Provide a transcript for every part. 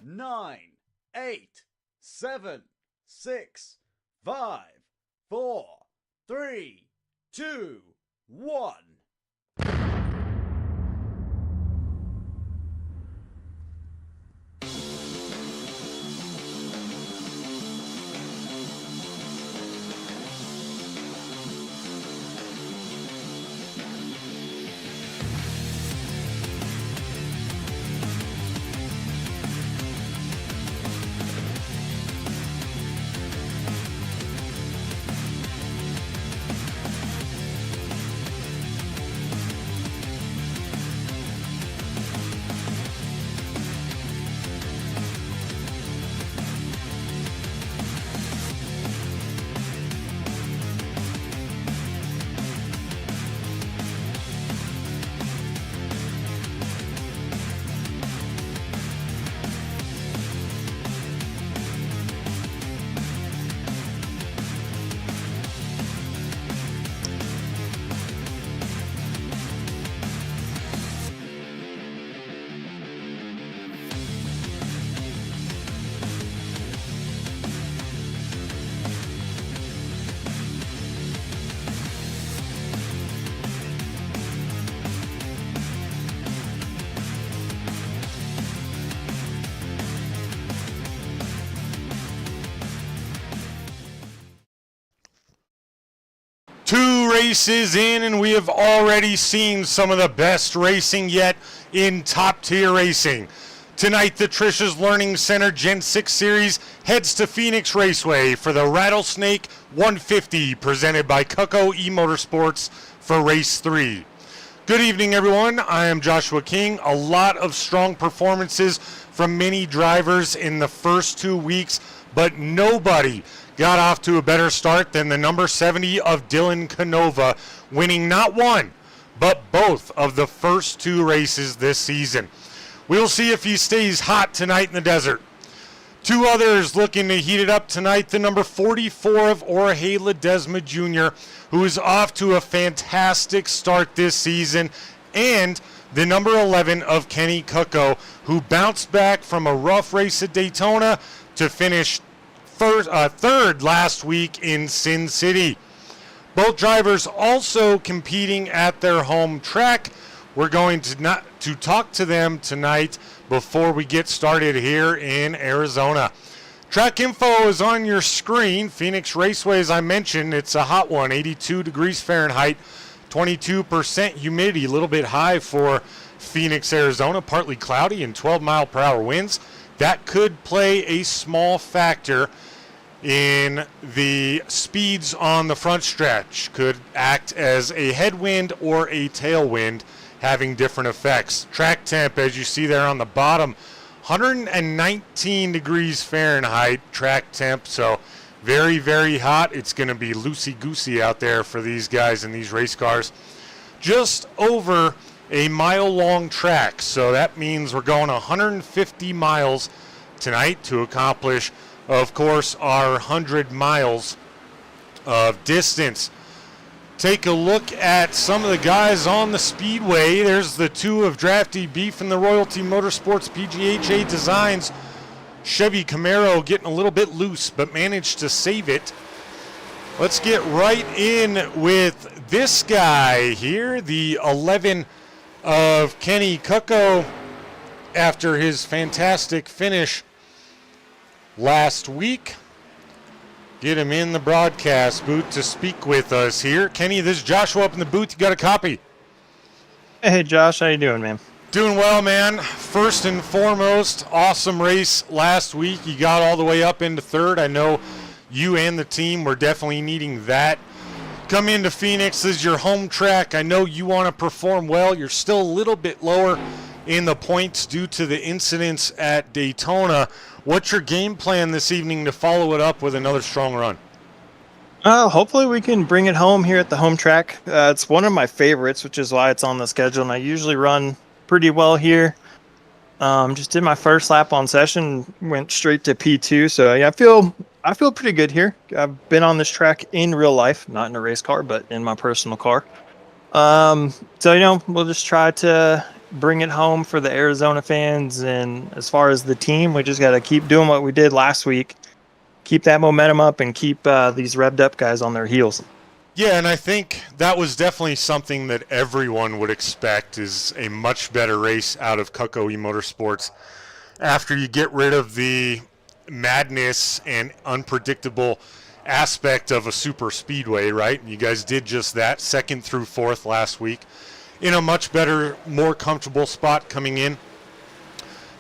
Nine, 8, 7, 6, 5, 4, 3, 2, 1. Two races in, and we have already seen some of the best racing yet in top-tier racing. Tonight, the Trish's Learning Center Gen 6 Series heads to Pheonix Raceway for the Rattlesnake 150, presented by Cucco E-Motorsports for Race 3. Good evening, everyone. I am Joshua King. A lot of strong performances from many drivers in the first 2 weeks, but nobody got off to a better start than the number 70 of Dylan Canova, winning not one, but both of the first 2 races this season. We'll see if he stays hot tonight in the desert. 2 others looking to heat it up tonight, the number 44 of Jorge Ledesma Jr., who is off to a fantastic start this season, and the number 11 of Kenny Cucco, who bounced back from a rough race at Daytona to finish third last week in Sin City. Both drivers also competing at their home track. We're going to talk to them tonight before we get started here in Arizona. Track info is on your screen. Pheonix Raceway, as I mentioned, it's a hot one, 82 degrees Fahrenheit, 22% humidity, a little bit high for Phoenix, Arizona, partly cloudy and 12-mile-per-hour winds. That could play a small factor in the speeds on the front stretch. Could act as a headwind or a tailwind, having different effects. Track temp, as you see there on the bottom, 119 degrees Fahrenheit track temp, so very, very hot. It's going to be loosey-goosey out there for these guys in these race cars. Just over a mile-long track, so that means we're going 150 miles tonight to accomplish, of course, our 100 miles of distance. Take a look at some of the guys on the speedway. There's the 2 of Drafty Beef and the Royalty Motorsports PGHA Designs. Chevy Camaro getting a little bit loose, but managed to save it. Let's get right in with this guy here, the 11 of Kenny Cucco, after his fantastic finish last week. Get him in the broadcast booth to speak with us here. Kenny, this is Joshua up in the booth. You got a copy? Hey, Josh. How you doing, man? Doing well, man. First and foremost, awesome race last week. You got all the way up into third. I know you and the team were definitely needing that. Come into Phoenix. This is your home track. I know you want to perform well. You're still a little bit lower in the points due to the incidents at Daytona. What's your game plan this evening to follow it up with another strong run? Hopefully we can bring it home here at the home track. It's one of my favorites, which is why it's on the schedule, and I usually run pretty well here. Just did my first lap on session, went straight to P2. So yeah, I feel pretty good here. I've been on this track in real life, not in a race car, but in my personal car. So we'll just try to bring it home for the Arizona fans. And as far as the team, we just got to keep doing what we did last week, keep that momentum up, and keep these revved up guys on their heels. Yeah, and I think that was definitely something that everyone would expect, is a much better race out of Cucco Motorsports after you get rid of the madness and unpredictable aspect of a super speedway, right? And you guys did just that, 2nd through 4th last week, in a much better, more comfortable spot coming in.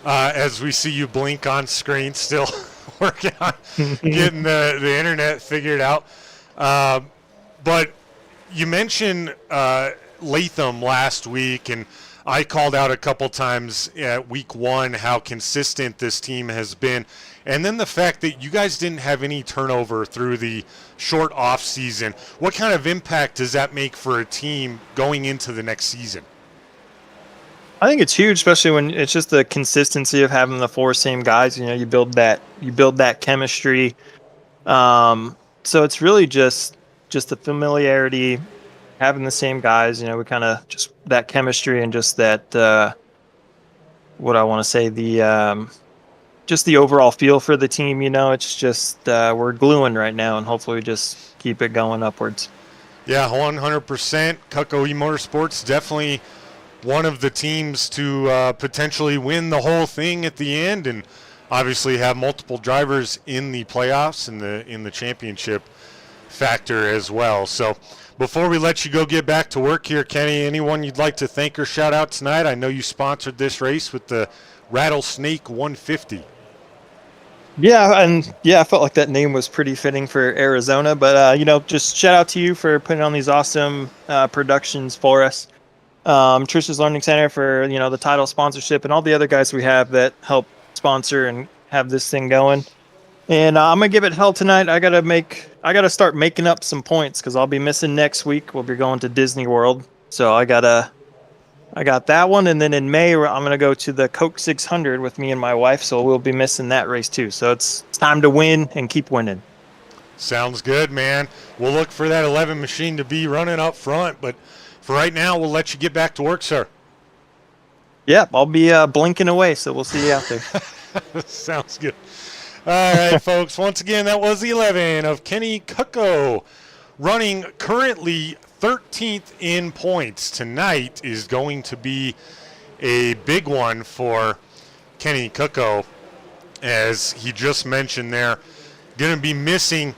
As we see you blink on screen, still working on getting the internet figured out. But you mentioned Latham last week, and I called out a couple times at week 1 how consistent this team has been. And then the fact that you guys didn't have any turnover through the short off season. What kind of impact does that make for a team going into the next season? I think it's huge, especially when it's just the consistency of having the 4 same guys. You build that chemistry. So it's really just the familiarity, having the same guys. We kind of just that chemistry and just that what I want to say, the just the overall feel for the team. It's just we're gluing right now, and hopefully we just keep it going upwards. Yeah, 100%. Cucco Motorsports definitely one of the teams to potentially win the whole thing at the end, and obviously have multiple drivers in the playoffs and in the championship factor as well. So before we let you go get back to work here, Kenny, anyone you'd like to thank or shout out tonight? I know you sponsored this race with the Rattlesnake 150. Yeah, and I felt like that name was pretty fitting for Arizona. But just shout out to you for putting on these awesome productions for us. Trish's Learning Center for the title sponsorship, and all the other guys we have that help sponsor and have this thing going. And I'm gonna give it hell tonight. I gotta start making up some points because I'll be missing next week. We'll be going to Disney World, so I got that one. And then in May, I'm gonna go to the Coke 600 with me and my wife, so we'll be missing that race too. So it's time to win and keep winning. Sounds good, man. We'll look for that 11 machine to be running up front, but for right now, we'll let you get back to work, sir. Yep, I'll be blinking away, so we'll see you out there. Sounds good. All right, folks. Once again, that was the 11 of Kenny Cucco, running currently 13th in points. Tonight is going to be a big one for Kenny Cucco, as he just mentioned there. Going to be missing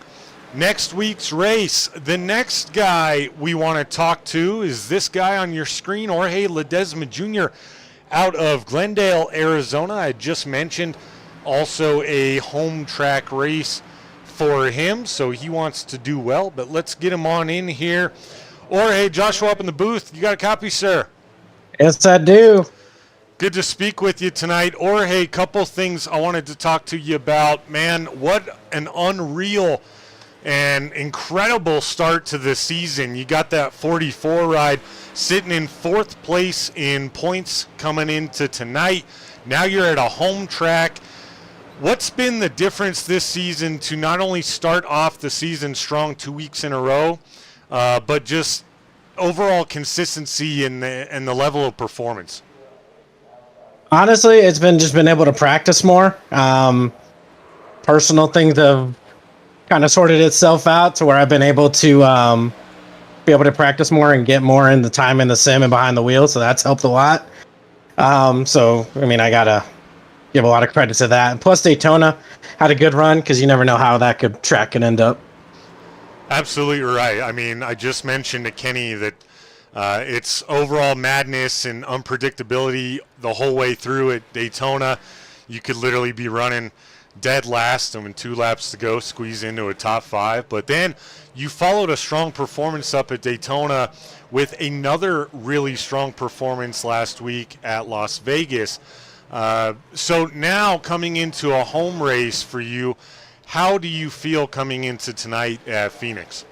next week's race. The next guy we want to talk to is this guy on your screen, Jorge Ledesma Jr., out of Glendale, Arizona. I just mentioned also a home track race for him, so he wants to do well. But let's get him on in here. Jorge, Joshua up in the booth. You got a copy, sir? Yes, I do. Good to speak with you tonight. Jorge, couple things I wanted to talk to you about. Man, what an unreal and incredible start to the season. You got that 44 ride, sitting in 4th place in points coming into tonight. Now you're at a home track. What's been the difference this season to not only start off the season strong 2 weeks in a row, but just overall consistency and the level of performance? Honestly, it's been able to practice more. Personal things have kind of sorted itself out to where I've been able to be able to practice more and get more in the time in the sim and behind the wheel. So that's helped a lot. So, I mean, I got to give a lot of credit to that. And plus, Daytona had a good run because you never know how that track could end up. Absolutely right. I mean, I just mentioned to Kenny that it's overall madness and unpredictability the whole way through at Daytona. You could literally be running dead last and with 2 laps to go, squeeze into a top 5. But then you followed a strong performance up at Daytona with another really strong performance last week at Las Vegas. So now coming into a home race for you, how do you feel coming into tonight at Pheonix?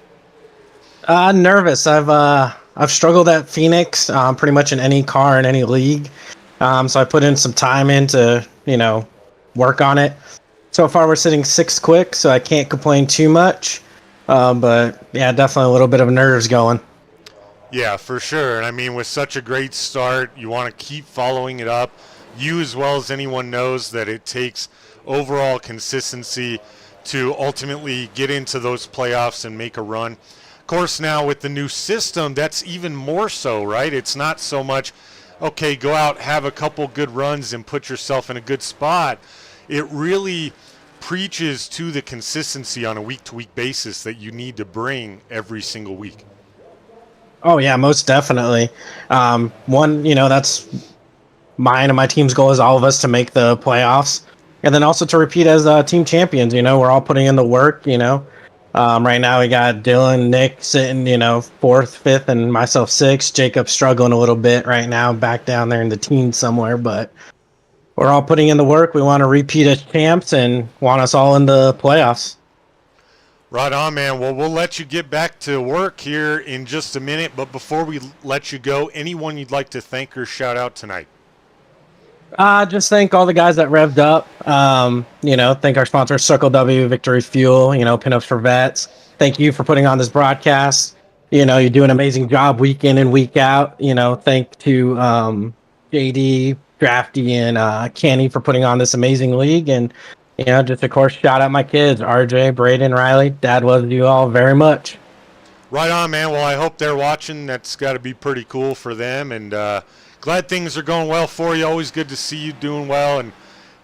Nervous. I've struggled at Pheonix pretty much in any car in any league. So I put in some time in to, work on it. So far we're sitting 6th quick, so I can't complain too much. But yeah, definitely a little bit of nerves going. Yeah, for sure. And I mean, with such a great start, you want to keep following it up. You, as well as anyone, knows that it takes overall consistency to ultimately get into those playoffs and make a run. Of course, now with the new system, that's even more so, right? It's not so much, okay, go out, have a couple good runs and put yourself in a good spot. It really preaches to the consistency on a week-to-week basis that you need to bring every single week. Oh yeah, most definitely. That's mine and my team's goal is all of us to make the playoffs, and then also to repeat as team champions. We're all putting in the work. Right now we got Dylan, Nick sitting, 4th, 5th, and myself 6th. Jacob struggling a little bit right now, back down there in the teens somewhere, but we're all putting in the work. We want to repeat as champs and want us all in the playoffs. Right on, man. Well, we'll let you get back to work here in just a minute, but before we let you go, anyone you'd like to thank or shout out tonight? Just thank all the guys that revved up. Thank our sponsor, Circle W, Victory Fuel, Pinups for Vets. Thank you for putting on this broadcast. You do an amazing job week in and week out. Thank to JD, Drafty, and Kenny for putting on this amazing league. And, just, of course, shout out my kids, RJ, Braden, Riley. Dad loves you all very much. Right on, man. Well, I hope they're watching. That's got to be pretty cool for them. And glad things are going well for you. Always good to see you doing well and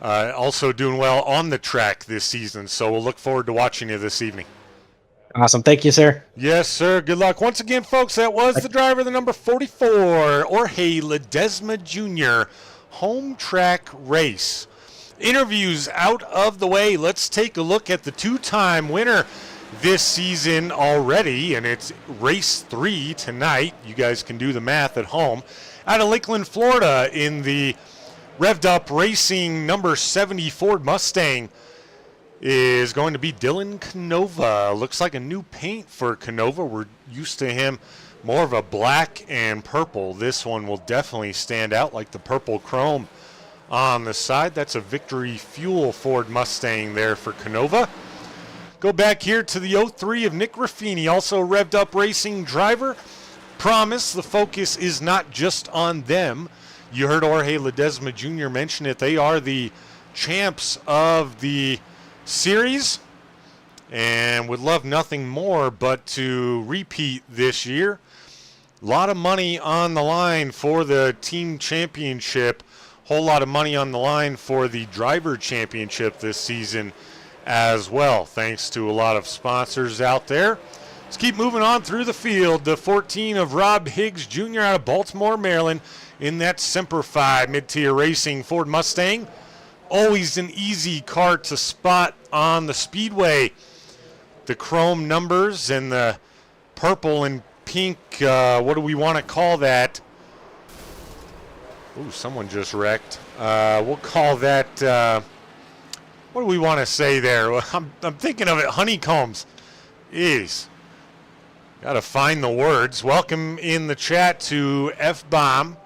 also doing well on the track this season. So we'll look forward to watching you this evening. Awesome. Thank you, sir. Yes, sir. Good luck. Once again, folks, that was the driver, the number 44, Jorge Ledesma Jr., home track race. Interviews out of the way. Let's take a look at the 2-time winner this season already, and it's race 3 tonight. You guys can do the math at home. Out of Lakeland, Florida, in the Revved Up Racing number 70 Ford Mustang is going to be Dylan Canova. Looks like a new paint for Canova. We're used to him more of a black and purple. This one will definitely stand out like the purple chrome on the side. That's a Victory Fuel Ford Mustang there for Canova. Go back here to the 03 of Nick Raffini, also a Revved Up Racing driver. Promise the focus is not just on them. You heard Jorge Ledesma Jr. mention it. They are the champs of the series and would love nothing more but to repeat this year. A lot of money on the line for the team championship. Whole lot of money on the line for the driver championship this season as well, thanks to a lot of sponsors out there. Let's keep moving on through the field. The 14 of Rob Higgs Jr. out of Baltimore, Maryland, in that Semper Fi mid-tier racing Ford Mustang. Always an easy car to spot on the speedway. The chrome numbers and the purple and pink, what do we want to call that? Ooh, someone just wrecked. We'll call that, what do we want to say there? I'm thinking of it, honeycombs. Got to find the words. Welcome in the chat to F-Bomb.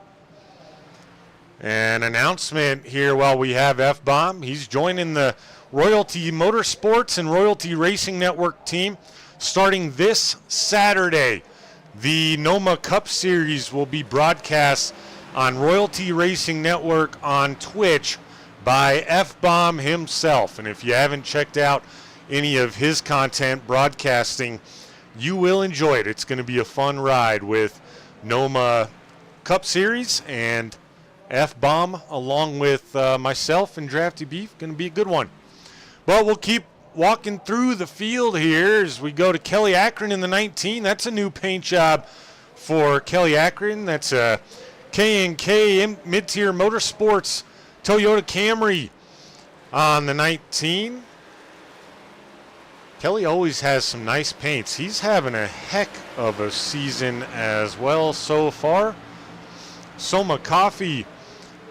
An announcement here while we have F-Bomb. He's joining the Royalty Motorsports and Royalty Racing Network team starting this Saturday. The NOMA Cup Series will be broadcast on Royalty Racing Network on Twitch by F-Bomb himself. And if you haven't checked out any of his content broadcasting, you will enjoy it. It's going to be a fun ride with NOMA Cup Series and F-Bomb along with myself and Drafty Beef. Going to be a good one. But we'll keep walking through the field here as we go to Kelly Akron in the 19. That's a new paint job for Kelly Akron. That's a K&K Mid-Tier Motorsports Toyota Camry on the 19. Kelly always has some nice paints. He's having a heck of a season as well so far. Soma Coffee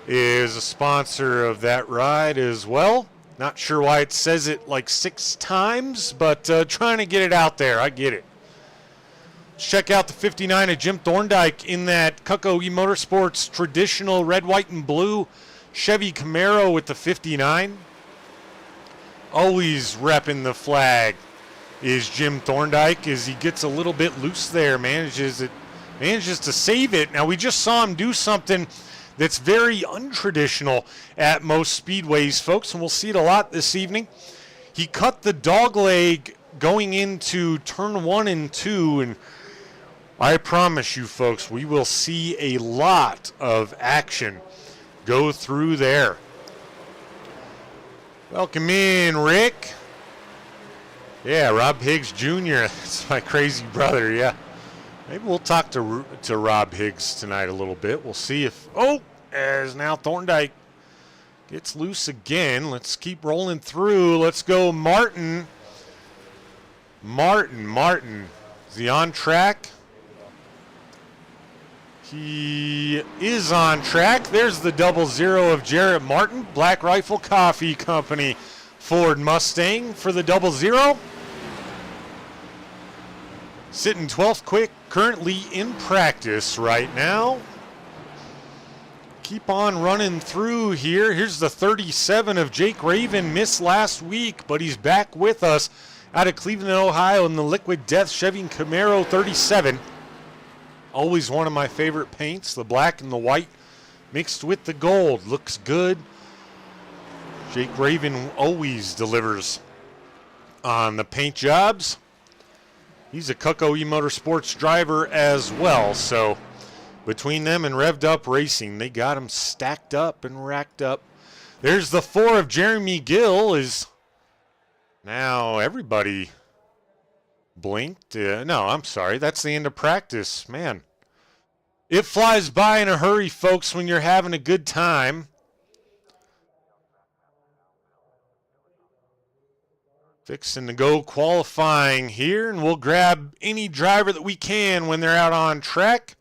is a sponsor of that ride as well. Not sure why it says it like 6 times, but trying to get it out there. I get it. Let's check out the 59 of Jim Thorndike in that Cutco E-Motorsports traditional red, white, and blue Chevy Camaro with the 59. Always repping the flag is Jim Thorndike as he gets a little bit loose there, manages to save it. Now, we just saw him do something that's very untraditional at most speedways, folks, and we'll see it a lot this evening. He cut the dog leg going into turn 1 and 2, and I promise you, folks, we will see a lot of action go through there. Welcome in, Rick. Yeah, Rob Higgs Jr. That's my crazy brother, yeah. Maybe we'll talk to Rob Higgs tonight a little bit. We'll see if... Oh, as now Thorndike gets loose again. Let's keep rolling through. Let's go Martin. Martin. Is he on track? He is on track. There's the 00 of Jarrett Martin. Black Rifle Coffee Company Ford Mustang for the 00. Sitting 12th quick, currently in practice right now. Keep on running through here. Here's the 37 of Jake Raven. Missed last week, but he's back with us out of Cleveland, Ohio in the Liquid Death Chevy Camaro 37. Always one of my favorite paints, the black and the white mixed with the gold. Looks good. Jake Raven always delivers on the paint jobs. He's a Cutco E-Motorsports driver as well, so between them and Revved Up Racing, they got him stacked up and racked up. There's the 4 of Jeremy Gill. Is now everybody blinked. No, I'm sorry. That's the end of practice. Man, it flies by in a hurry, folks, when you're having a good time. Fixing to go qualifying here, and we'll grab any driver that we can when they're out on track.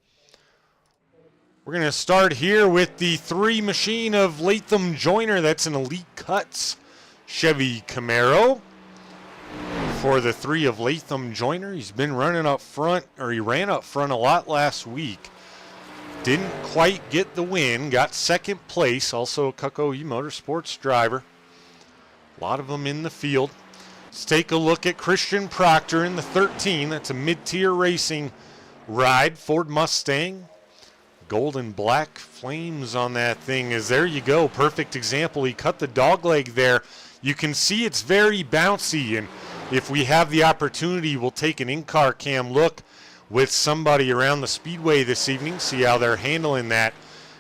We're going to start here with the 3 machine of Latham Joyner. That's an Elite Cuts Chevy Camaro. For the 3 of Latham Joyner, he's been running up front, or he ran up front a lot last week. Didn't quite get the win, got second place, also a Cutco E-Motorsports driver. A lot of them in the field. Let's take a look at Christian Proctor in the 13. That's a mid-tier racing ride, Ford Mustang. Gold and black flames on that thing is there you go. Perfect example. He cut the dog leg there. You can see it's very bouncy, and if we have the opportunity, we'll take an in-car cam look with somebody around the speedway this evening, see how they're handling that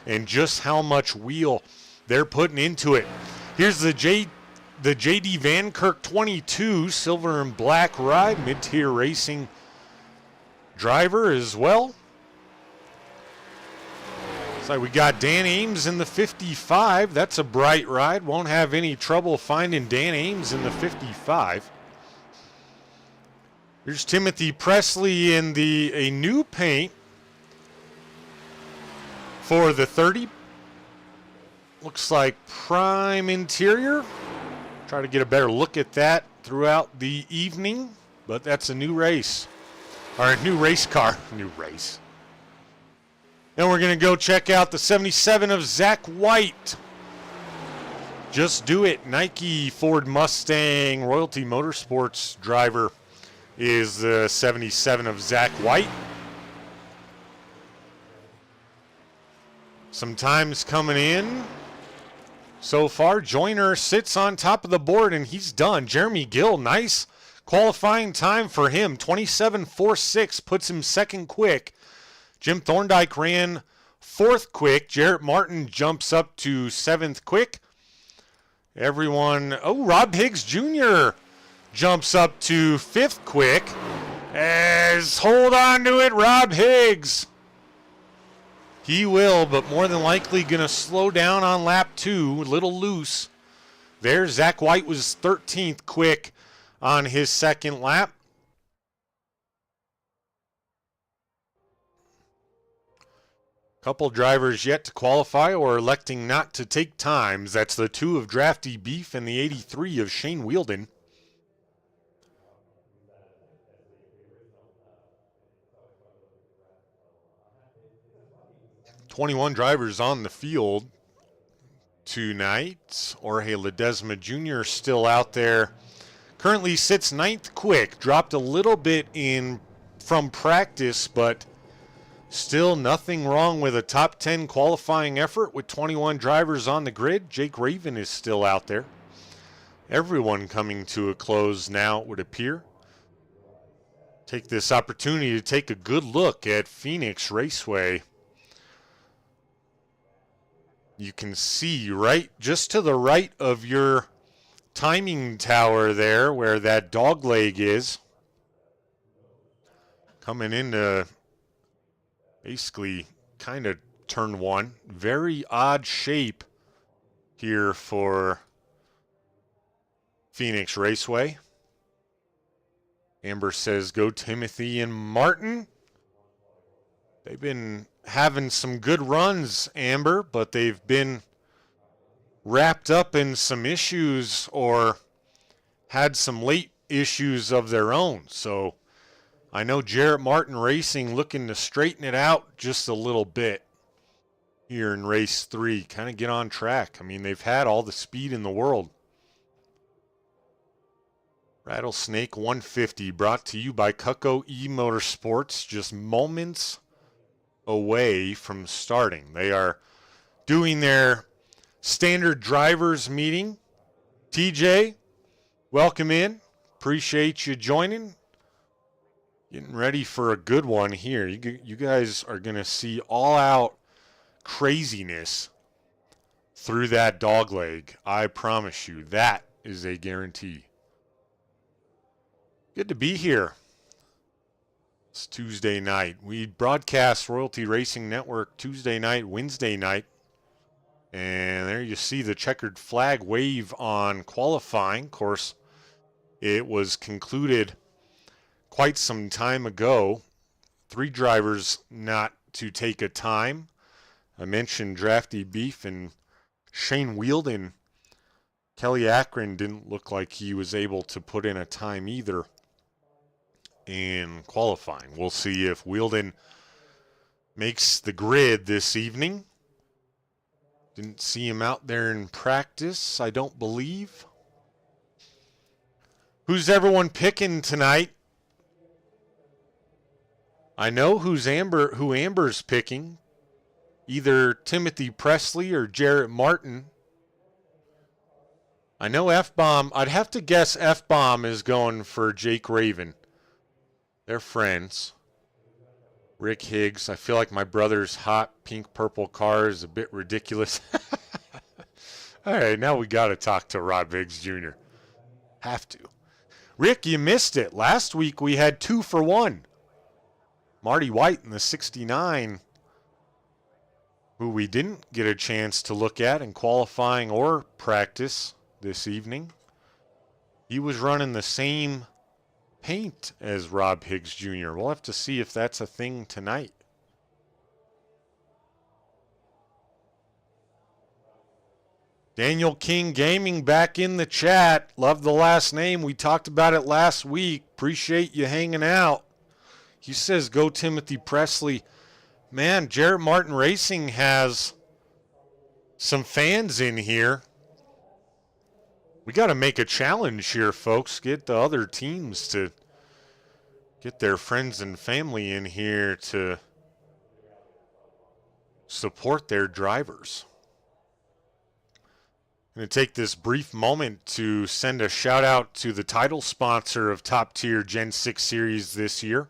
and just how much wheel they're putting into it. Here's the JD Van Kirk 22 silver and black ride, mid-tier racing driver as well. So we got Dan Ames in the 55. That's a bright ride. Won't have any trouble finding Dan Ames in the 55. Here's Timothy Presley in a new paint for the 30. Looks like prime interior. Try to get a better look at that throughout the evening, but that's a new race, or a new race car. New race. Then we're going to go check out the 77 of Zach White. Just Do It. Nike Ford Mustang Royalty Motorsports driver is the 77 of Zach White. Some times coming in so far. Joyner sits on top of the board, and he's done. Jeremy Gill, nice qualifying time for him. 27.46 puts him second quick. Jim Thorndike ran fourth quick. Jarrett Martin jumps up to 7th quick. Everyone, Rob Higgs Jr. jumps up to 5th quick. As hold on to it, Rob Higgs. He will, but more than likely going to slow down on lap 2, a little loose. there. Zach White was 13th quick on his second lap. Couple drivers yet to qualify or electing not to take times. That's the 2 of Drafty Beef and the 83 of Shane Wielden. "21 drivers on the field tonight. Jorge Ledesma Jr. still out there. Currently sits 9th quick. Dropped a little bit in from practice, but still nothing wrong with a top 10 qualifying effort with 21 drivers on the grid. Jake Raven is still out there. Everyone coming to a close now, it would appear. Take this opportunity to take a good look at Pheonix Raceway. You can see right just to the right of your timing tower there where that dog leg is. Coming into basically kind of turn one. Very odd shape here for Pheonix Raceway. Amber says, go Timothy and Martin. They've been having some good runs, Amber, but they've been wrapped up in some issues or had some late issues of their own. So I know Jarrett Martin Racing looking to straighten it out just a little bit here in race 3. Kind of get on track. I mean, they've had all the speed in the world. Rattlesnake 150 brought to you by Cutco E-Motorsports. Just moments away from starting. They are doing their standard drivers meeting. TJ, welcome in. Appreciate you joining. Getting ready for a good one here. You guys are going to see all-out craziness through that dog leg. I promise you. That is a guarantee. Good to be here. It's Tuesday night. We broadcast Royalty Racing Network Tuesday night, Wednesday night. And there you see the checkered flag wave on qualifying. Of course, it was concluded quite some time ago. 3 drivers not to take a time. I mentioned Drafty Beef and Shane Wielden. Kelly Akron didn't look like he was able to put in a time either in qualifying. We'll see if Wielden makes the grid this evening. Didn't see him out there in practice, I don't believe. Who's everyone picking tonight? I know who Amber's picking. Either Timothy Presley or Jarrett Martin. I know F-Bomb. I'd have to guess F-Bomb is going for Jake Raven. They're friends. Rick Higgs. I feel like my brother's hot pink purple car is a bit ridiculous. All right, now we got to talk to Rob Higgs Jr. Have to. Rick, you missed it. Last week we had 2 for 1. Marty White in the 69, who we didn't get a chance to look at in qualifying or practice this evening. He was running the same paint as Rob Higgs Jr. We'll have to see if that's a thing tonight. Daniel King Gaming back in the chat. Love the last name. We talked about it last week. Appreciate you hanging out. He says, go Timothy Presley. Man, Jarrett Martin Racing has some fans in here. We got to make a challenge here, folks. Get the other teams to get their friends and family in here to support their drivers. I'm going to take this brief moment to send a shout out to the title sponsor of Top Tier Gen 6 Series this year,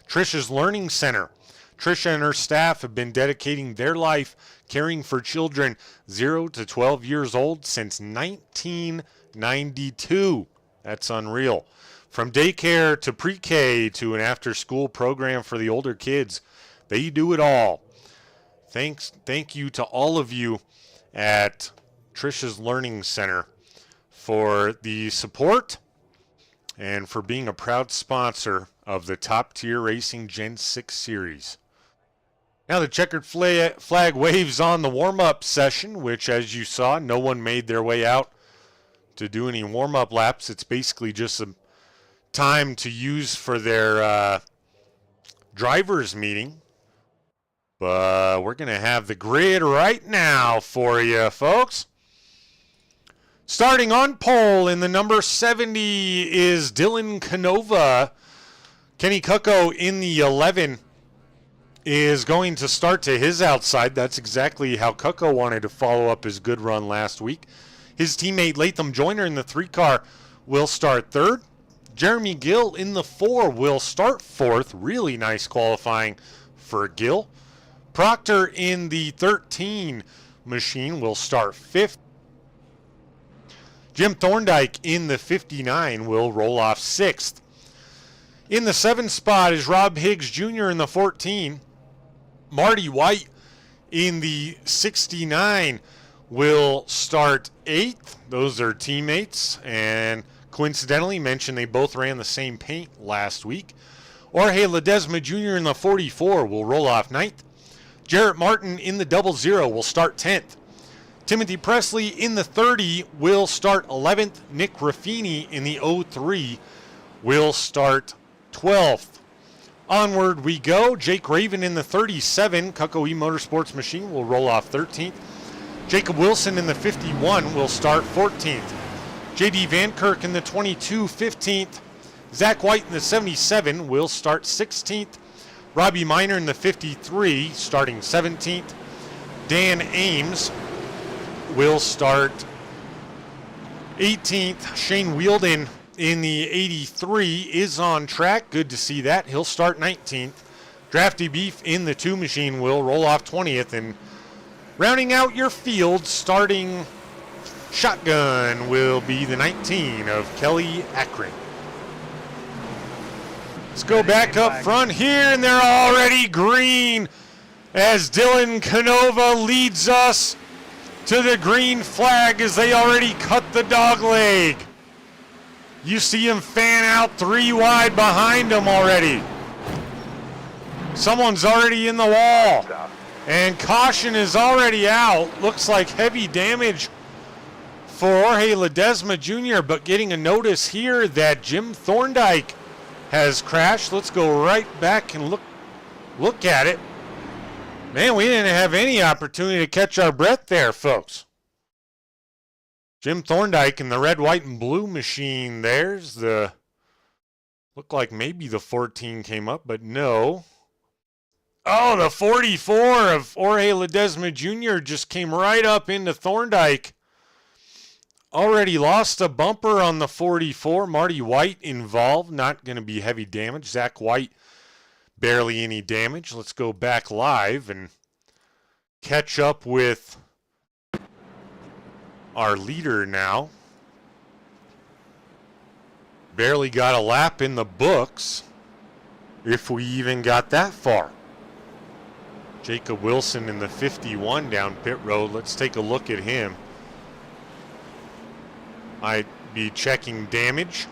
Trisha's Learning Center. Trisha and her staff have been dedicating their life caring for children 0 to 12 years old since 1992. That's unreal. From daycare to pre-K to an after-school program for the older kids, they do it all. Thank you to all of you at Trisha's Learning Center for the support and for being a proud sponsor of the Top Tier Racing Gen 6 Series. Now the checkered flag waves on the warm-up session, which, as you saw, no one made their way out to do any warm-up laps. It's basically just a time to use for their drivers meeting. But we're going to have the grid right now for you, folks. Starting on pole in the number 70 is Dylan Canova. Kenny Kucko in the 11 is going to start to his outside. That's exactly how Kucko wanted to follow up his good run last week. His teammate Latham Joyner in the 3 car will start 3rd. Jeremy Gill in the 4 will start 4th. Really nice qualifying for Gill. Proctor in the 13 machine will start 5th. Jim Thorndike in the 59 will roll off 6th. In the 7 spot is Rob Higgs Jr. in the 14. Marty White in the 69 will start 8th. Those are teammates, and coincidentally mentioned they both ran the same paint last week. Jorge Ledesma Jr. in the 44 will roll off 9th. Jarrett Martin in the 00 will start 10th. Timothy Presley in the 30 will start 11th. Nick Raffini in the 03 will start 12th. Onward we go. Jake Raven in the 37, Kucko E Motorsports machine, will roll off 13th. Jacob Wilson in the 51 will start 14th. JD Van Kirk in the 22, 15th. Zach White in the 77 will start 16th. Robbie Miner in the 53 starting 17th. Dan Ames will start 18th. Shane Wielden in the 83 is on track. Good to see that. He'll start 19th. Drafty Beef in the 2 machine will roll off 20th. And rounding out your field, starting shotgun, will be the 19 of Kelly Akron. Let's go back up front here, and they're already green as Dylan Canova leads us to the green flag as they already cut the dog leg. You see him fan out 3 wide behind him already. Someone's already in the wall. And caution is already out. Looks like heavy damage for Jorge Ledesma Jr., but getting a notice here that Jim Thorndike has crashed. Let's go right back and look at it. Man, we didn't have any opportunity to catch our breath there, folks. Jim Thorndike in the red, white, and blue machine. There's the... Looked like maybe the 14 came up, but no. Oh, the 44 of Jorge Ledesma Jr. just came right up into Thorndike. Already lost a bumper on the 44. Marty White involved. Not going to be heavy damage. Zach White, barely any damage. Let's go back live and catch up with our leader now. Barely got a lap in the books, if we even got that far. Jacob Wilson in the 51 down pit road. Let's take a look at him. I'd be checking damage.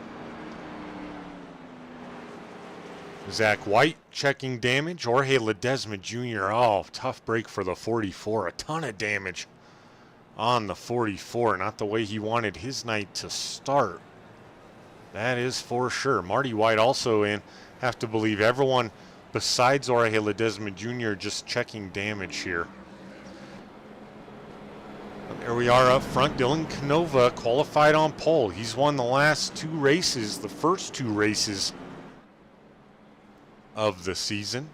Zach White checking damage. Jorge Ledesma Jr. Oh, tough break for the 44. A ton of damage on the 44. Not the way he wanted his night to start. That is for sure. Marty White also in. Have to believe everyone besides Jorge Ledesma Jr. just checking damage here. There we are up front. Dylan Canova qualified on pole. He's won the last 2 races, the first 2 races of the season.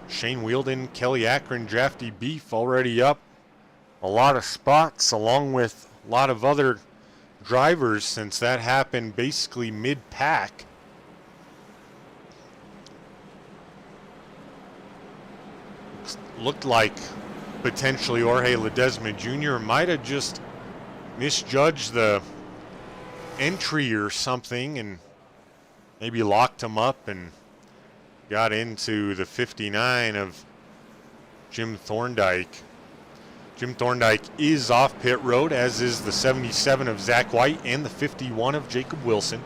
Shane Wielden, Kelly Akron, Drafty Beef already up a lot of spots, along with a lot of other drivers, since that happened basically mid-pack. Looked like potentially Jorge Ledesma Jr. might have just misjudged the entry or something and maybe locked him up and got into the 59 of Jim Thorndike. Jim Thorndike is off pit road, as is the 77 of Zach White and the 51 of Jacob Wilson.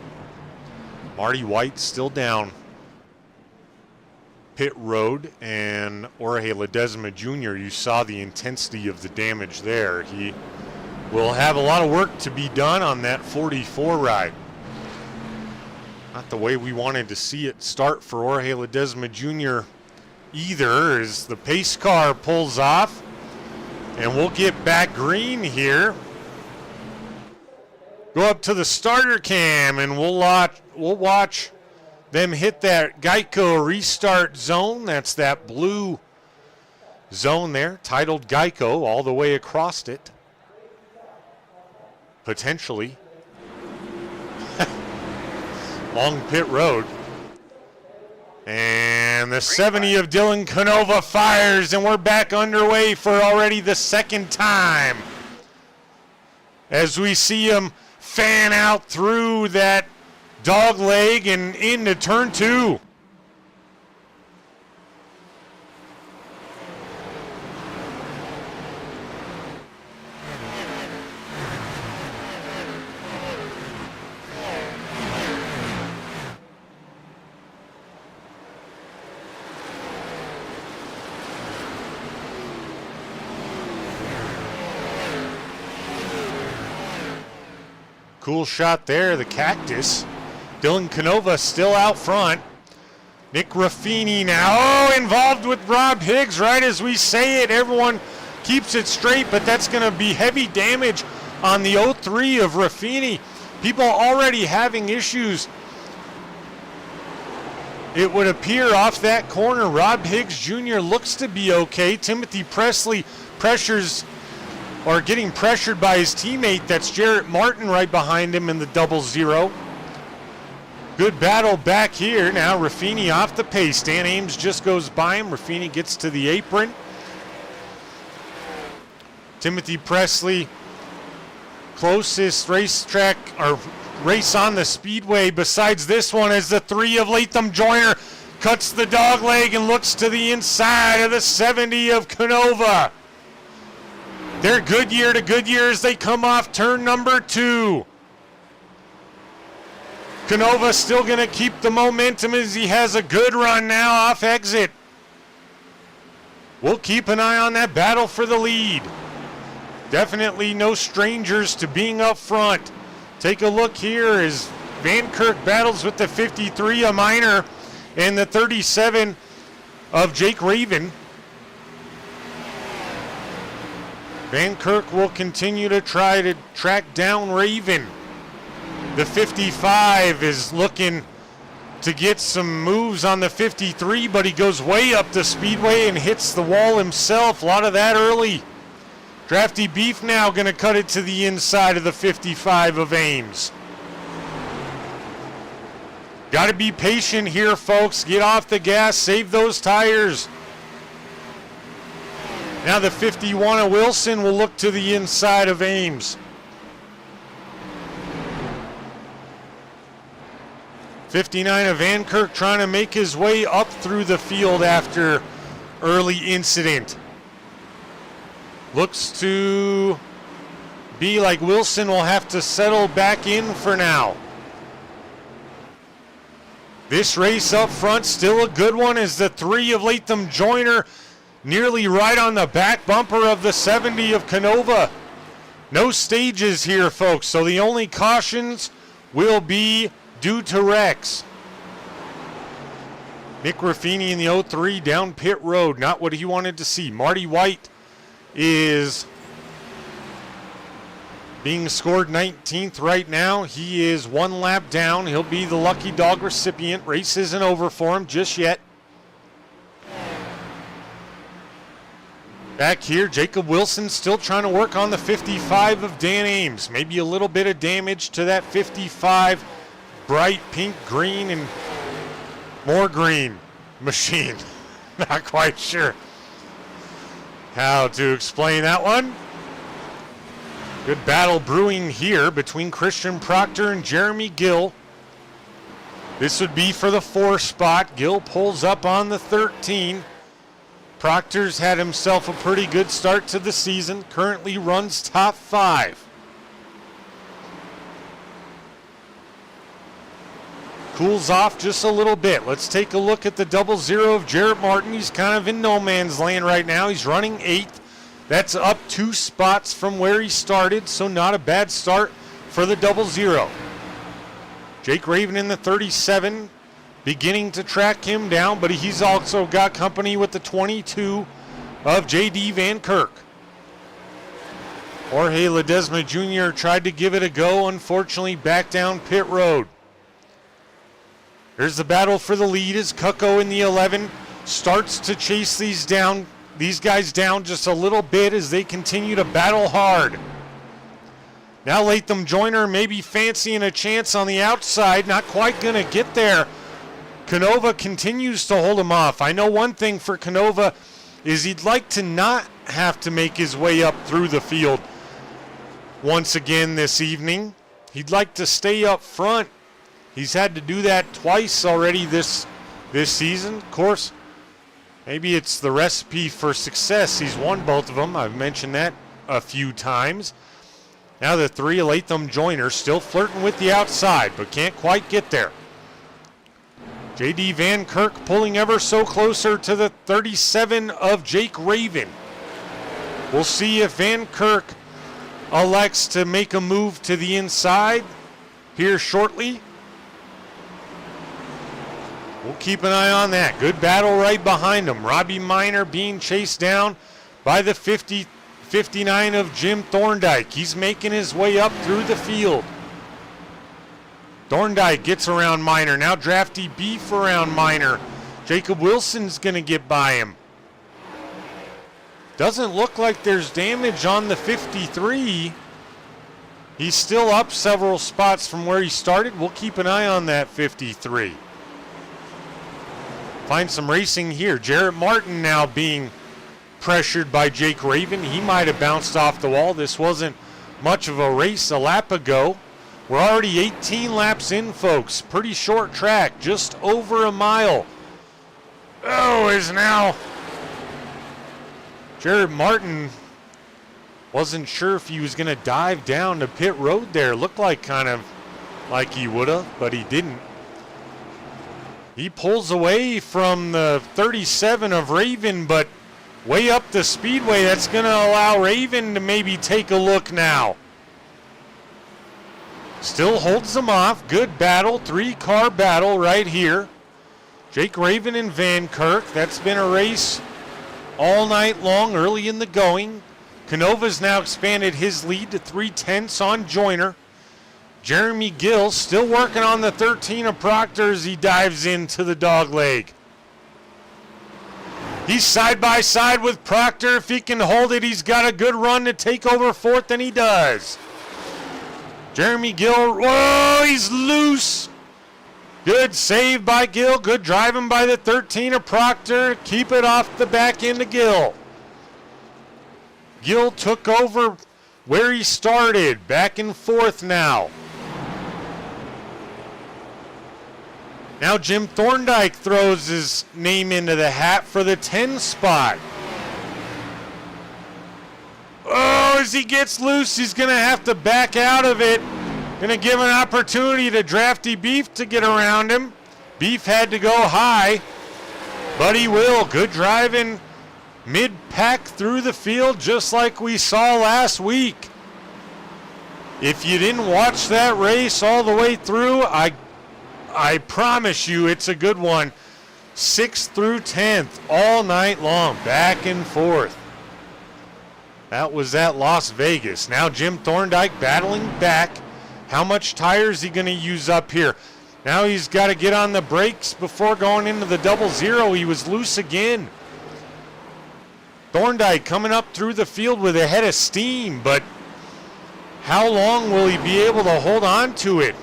Marty White still down pit road, and Jorge Ledesma Jr., you saw the intensity of the damage there. He will have a lot of work to be done on that 44 ride. Not the way we wanted to see it start for Jorge Ledesma Jr. either, as the pace car pulls off. And we'll get back green here. Go up to the starter cam, and we'll watch them hit that Geico restart zone. That's that blue zone there, titled Geico, all the way across it. Potentially. Long pit road. And the 70 of Dylan Canova fires, and we're back underway for already the second time. As we see him fan out through that dog leg and into turn 2. Cool shot there, the cactus. Dylan Canova still out front. Nick Raffini now, involved with Rob Higgs right as we say it. Everyone keeps it straight, but that's going to be heavy damage on the 03 of Raffini. People already having issues. It would appear off that corner, Rob Higgs Jr. looks to be okay. Timothy Presley getting pressured by his teammate. That's Jarrett Martin right behind him in the 00. Good battle back here. Now Raffini off the pace. Dan Ames just goes by him. Raffini gets to the apron. Timothy Presley, closest racetrack or race on the speedway besides this one, as the 3 of Latham Joyner cuts the dog leg and looks to the inside of the 70 of Canova. They're Goodyear to Goodyear as they come off turn number 2. Canova still going to keep the momentum as he has a good run now off exit. We'll keep an eye on that battle for the lead. Definitely no strangers to being up front. Take a look here as Van Kirk battles with the 53 of Minor and the 37 of Jake Raven. Van Kirk will continue to try to track down Raven. The 55 is looking to get some moves on the 53, but he goes way up the speedway and hits the wall himself. A lot of that early. Drafty Beef now going to cut it to the inside of the 55 of Ames. Got to be patient here, folks. Get off the gas. Save those tires. Now the 51 of Wilson will look to the inside of Ames. 59 of Van Kirk trying to make his way up through the field after early incident. Looks to be like Wilson will have to settle back in for now. This race up front, still a good one, as the 3 of Latham Joyner nearly right on the back bumper of the 70 of Canova. No stages here, folks, so the only cautions will be due to wrecks. Nick Raffini in the 03 down pit road, not what he wanted to see. Marty White is being scored 19th right now. He is 1 lap down. He'll be the lucky dog recipient. Race isn't over for him just yet. Back here, Jacob Wilson still trying to work on the 55 of Dan Ames. Maybe a little bit of damage to that 55 bright pink, green, and more green machine. Not quite sure how to explain that one. Good battle brewing here between Christian Proctor and Jeremy Gill. This would be for the 4 spot. Gill pulls up on the 13. Proctor's had himself a pretty good start to the season, currently runs top 5. Cools off just a little bit. Let's take a look at the 0-0 of Jarrett Martin. He's kind of in no man's land right now. He's running 8th. That's up 2 spots from where he started, so not a bad start for the 0-0. Jake Raven in the 37, beginning to track him down, but he's also got company with the 22 of J.D. Van Kirk. Jorge Ledesma Jr. tried to give it a go, unfortunately back down pit road. Here's the battle for the lead as Kucko in the 11 starts to chase these guys down just a little bit as they continue to battle hard. Now Latham Joyner maybe fancying a chance on the outside, not quite going to get there. Canova continues to hold him off. I know one thing for Canova is he'd like to not have to make his way up through the field once again this evening. He'd like to stay up front. He's had to do that twice already this season. Of course, maybe it's the recipe for success. He's won both of them. I've mentioned that a few times. Now the 3, Latham Joyner, still flirting with the outside, but can't quite get there. J.D. Van Kirk pulling ever so closer to the 37 of Jake Raven. We'll see if Van Kirk elects to make a move to the inside here shortly. We'll keep an eye on that. Good battle right behind him. Robbie Minor being chased down by the 59 of Jim Thorndike. He's making his way up through the field. Thorndike gets around Minor. Now Drafty Beef around Minor. Jacob Wilson's going to get by him. Doesn't look like there's damage on the 53. He's still up several spots from where he started. We'll keep an eye on that 53. Find some racing here. Jarrett Martin now being pressured by Jake Raven. He might have bounced off the wall. This wasn't much of a race a lap ago. We're already 18 laps in, folks. Pretty short track, just over a mile. Oh, is now Jarrett Martin wasn't sure if he was going to dive down to pit road there. Looked like kind of like he would have, but he didn't. He pulls away from the 37 of Raven, but way up the speedway. That's going to allow Raven to maybe take a look now. Still holds them off. Good battle. 3-car battle right here. Jake Raven and Van Kirk. That's been a race all night long, early in the going. Canova's now expanded his lead to 3/10 on Joyner. Jeremy Gill still working on the 13 of Proctor as he dives into the dog leg. He's side by side with Proctor. If he can hold it, he's got a good run to take over 4th, and he does. Jeremy Gill, whoa, he's loose. Good save by Gill. Good driving by the 13 of Proctor. Keep it off the back end of Gill. Gill took over where he started. Back in 4th now. Now Jim Thorndike throws his name into the hat for the 10 spot. Oh, as he gets loose, he's going to have to back out of it. Going to give an opportunity to Drafty Beef to get around him. Beef had to go high, but he will. Good driving mid-pack through the field just like we saw last week. If you didn't watch that race all the way through, I promise you it's a good one. 6th through 10th all night long, back and forth. That was at Las Vegas. Now Jim Thorndike battling back. How much tire is he going to use up here? Now he's got to get on the brakes before going into the 0-0. He was loose again. Thorndike coming up through the field with a head of steam, but how long will he be able to hold on to it?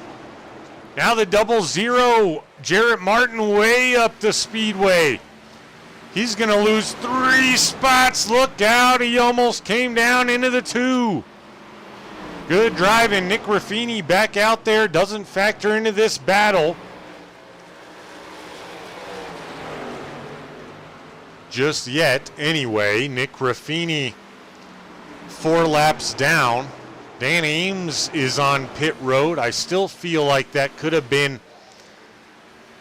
Now the 0-0, Jarrett Martin way up the speedway. He's going to lose 3 spots. Look out, he almost came down into the 2. Good driving. Nick Raffini back out there, doesn't factor into this battle. just yet. Anyway, Nick Raffini 4 laps down. Dan Ames is on pit road. I still feel like that could have been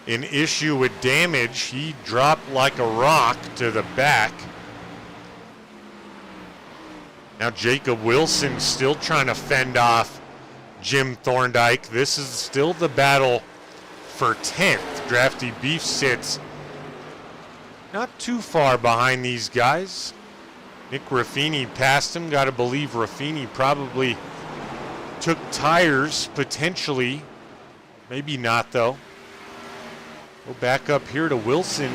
an issue with damage. He dropped like a rock to the back. Now Jacob Wilson still trying to fend off Jim Thorndike. This is still the battle for 10th. Drafty Beef sits not too far behind these guys. Nick Raffini passed him. Got to believe Raffini probably took tires, potentially. Maybe not, though. Go back up here to Wilson.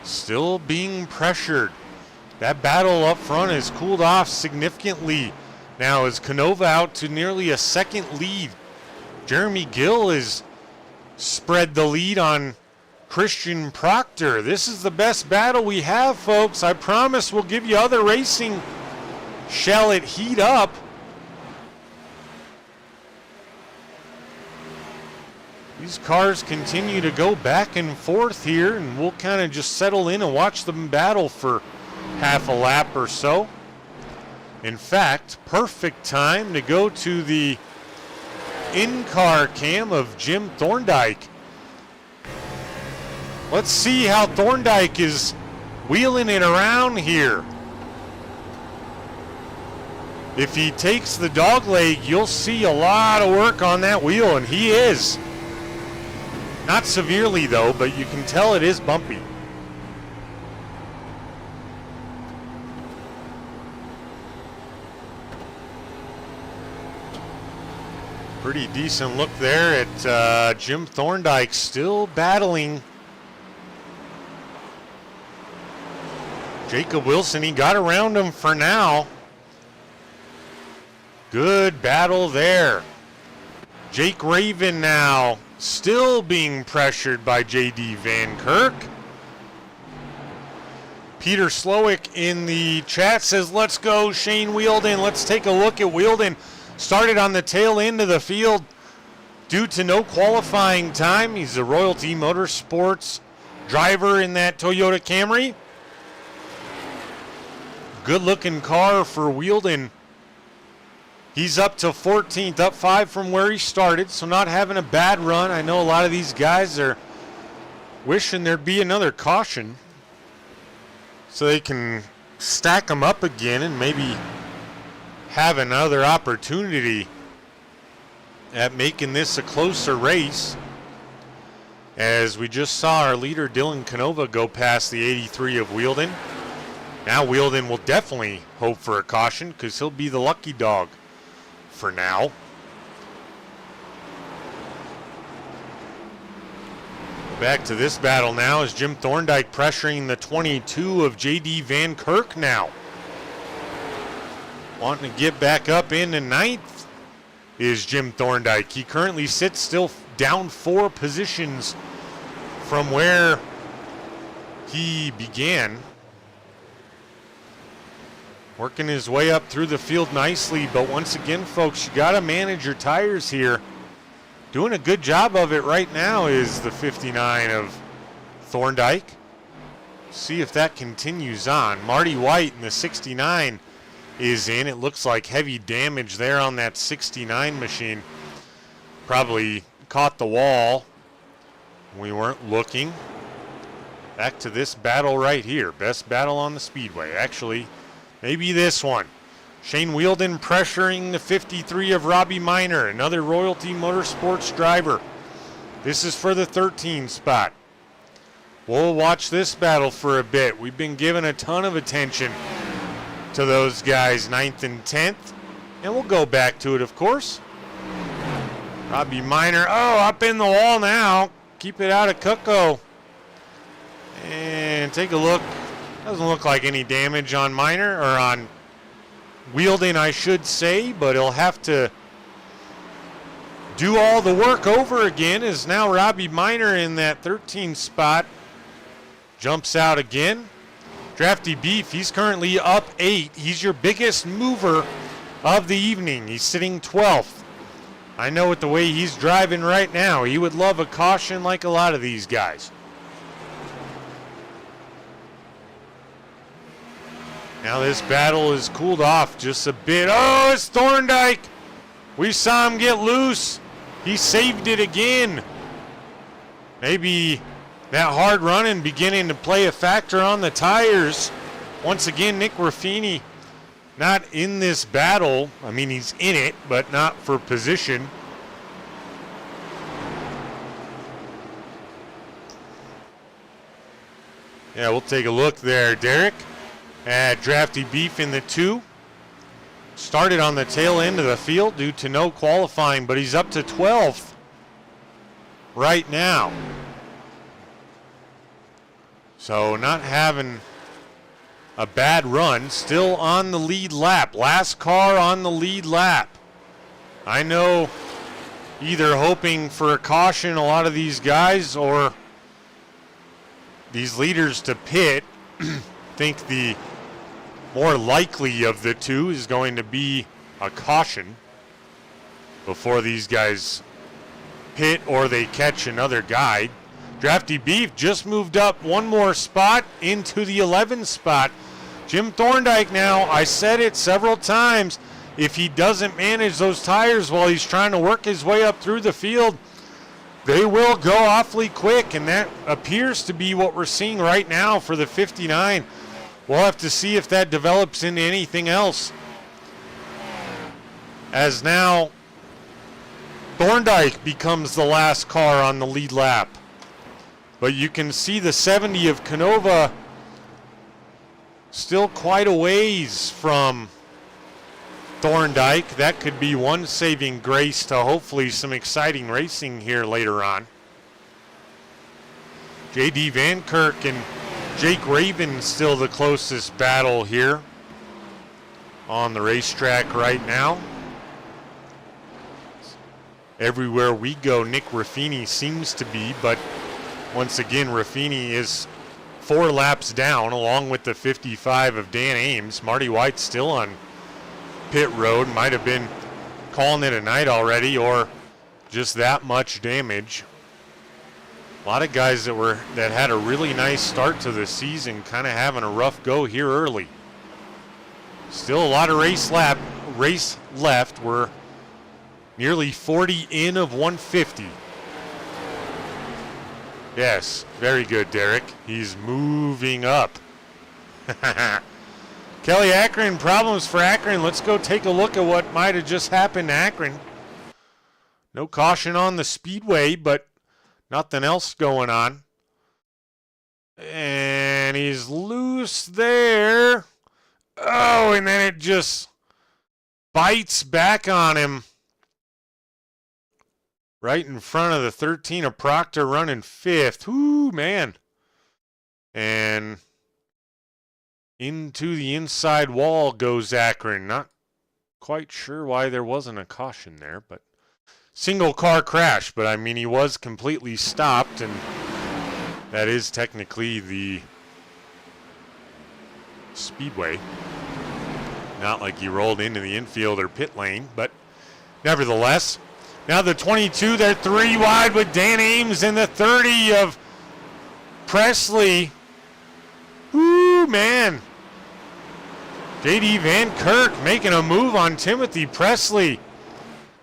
Still being pressured. That battle up front has cooled off significantly. Now is Canova out to nearly a second lead. Jeremy Gill has spread the lead on Christian Proctor. This is the best battle we have, folks. I promise we'll give you other racing. Shall it heat up? These cars continue to go back and forth here, and we'll kind of just settle in and watch them battle for half a lap or so. In fact, perfect time to go to the in-car cam of Jim Thorndike. Let's see how Thorndike is wheeling it around here. If he takes the dog leg, you'll see a lot of work on that wheel, and he is. Not severely, though, but you can tell it is bumpy. Pretty decent look there at Jim Thorndike, still battling Jacob Wilson. He got around him for now. Good battle there. Jake Raven now still being pressured by J.D. Van Kirk. Peter Slowick in the chat says, let's go Shane Wheeldon. Let's take a look at Wheeldon. Started on the tail end of the field due to no qualifying time. He's a Royalty Motorsports driver in that Toyota Camry. Good looking car for Wheeldon. He's up to 14th, up 5 from where he started, so not having a bad run. I know a lot of these guys are wishing there'd be another caution so they can stack them up again and maybe have another opportunity at making this a closer race. As we just saw our leader Dylan Canova go past the 83 of Wheeldon. Now Wheeldon will definitely hope for a caution because he'll be the lucky dog for now. Back to this battle now is Jim Thorndike pressuring the 22 of J.D. Van Kirk now. Wanting to get back up into 9th is Jim Thorndike. He currently sits still down 4 positions from where he began. Working his way up through the field nicely, but once again, folks, you got to manage your tires here. Doing a good job of it right now is the 59 of Thorndike. See if that continues on. Marty White in the 69 is in. It looks like heavy damage there on that 69 machine. Probably caught the wall. We weren't looking. Back to this battle right here. Best battle on the speedway. Actually, maybe this one. Shane Wheeldon pressuring the 53 of Robbie Miner, another Royalty Motorsports driver. This is for the 13 spot. We'll watch this battle for a bit. We've been giving a ton of attention to those guys, 9th and 10th. And we'll go back to it, of course. Robbie Miner, up in the wall now. Keep it out of Cucko. And take a look. Doesn't look like any damage on Miner, or on Wheeldon, I should say, but he'll have to do all the work over again, as now Robbie Miner in that 13 spot jumps out again. Drafty Beef, he's currently up 8. He's your biggest mover of the evening. He's sitting 12th. I know with the way he's driving right now, he would love a caution like a lot of these guys. Now this battle is cooled off just a bit. Oh, it's Thorndike. We saw him get loose. He saved it again. Maybe that hard running beginning to play a factor on the tires. Once again, Nick Ruffini not in this battle. I mean, he's in it, but not for position. Yeah, we'll take a look there, Derek, at Drafty Beef in the 2. Started on the tail end of the field due to no qualifying, but he's up to 12th right now. So not having a bad run, still on the lead lap. Last car on the lead lap. I know either hoping for a caution, a lot of these guys, or these leaders to pit think the more likely of the two is going to be a caution before these guys pit or they catch another guy. Drafty Beef just moved up one more spot into the 11th spot. Jim Thorndike now, I said it several times, if he doesn't manage those tires while he's trying to work his way up through the field, they will go awfully quick, and that appears to be what we're seeing right now for the 59. We'll have to see if that develops into anything else. As now, Thorndike becomes the last car on the lead lap. But you can see the 70 of Canova still quite a ways from Thorndike. That could be one saving grace to hopefully some exciting racing here later on. J.D. Van Kirk and Jake Raven still the closest battle here on the racetrack right now. Everywhere we go, Nick Ruffini seems to be, but once again, Ruffini is 4 laps down along with the 55 of Dan Ames. Marty White still on pit road, might have been calling it a night already or just that much damage. A lot of guys that had a really nice start to the season kind of having a rough go here early. Still a lot of race left. We're nearly 40 in of 150. Yes, very good, Derek. He's moving up. Kelly Akron, problems for Akron. Let's go take a look at what might have just happened to Akron. No caution on the speedway, but nothing else going on. And he's loose there. Oh, and then it just bites back on him. Right in front of the 13 of Proctor running 5th. Ooh, man. And into the inside wall goes Akron. Not quite sure why there wasn't a caution there, but single car crash. But I mean, he was completely stopped, and that is technically the speedway. Not like he rolled into the infield or pit lane, but nevertheless. Now the 22, they're 3 wide with Dan Ames and the 30 of Presley. Ooh, man. J.D. Van Kirk making a move on Timothy Presley.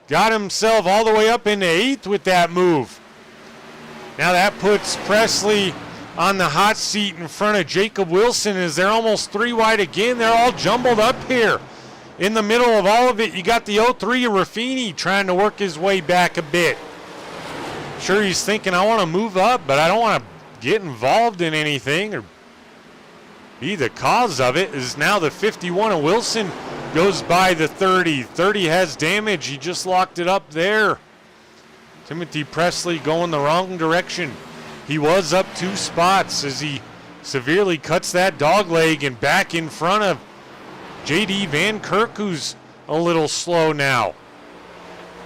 Got himself all the way up into 8th with that move. Now that puts Presley on the hot seat in front of Jacob Wilson as they're almost 3 wide again. They're all jumbled up here. In the middle of all of it, you got the 03 of Ruffini trying to work his way back a bit. Sure, he's thinking, I want to move up, but I don't want to get involved in anything or be the cause of it. Is now the 51 of Wilson goes by the 30. 30 has damage. He just locked it up there. Timothy Presley going the wrong direction. He was up 2 spots as he severely cuts that dog leg and back in front of J.D. Van Kirk, who's a little slow now.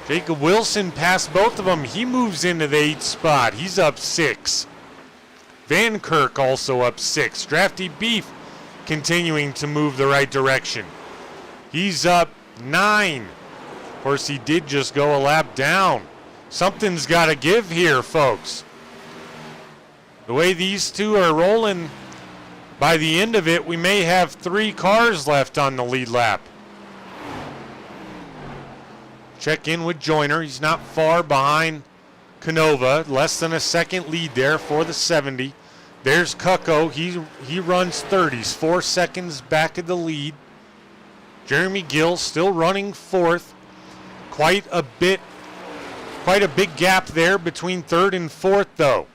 Jacob Wilson passed both of them. He moves into the 8th spot. He's up 6. Van Kirk also up 6. Drafty Beef continuing to move the right direction. He's up 9. Of course, he did just go a lap down. Something's got to give here, folks. The way these two are rolling, By the end of it, we may have 3 cars left on the lead lap. Check in with Joyner. He's not far behind Canova. Less than a second lead there for the 70. There's Cucko. He runs 30s. 4 seconds back of the lead. Jeremy Gill still running 4th. Quite a big gap there between 3rd and 4th, though.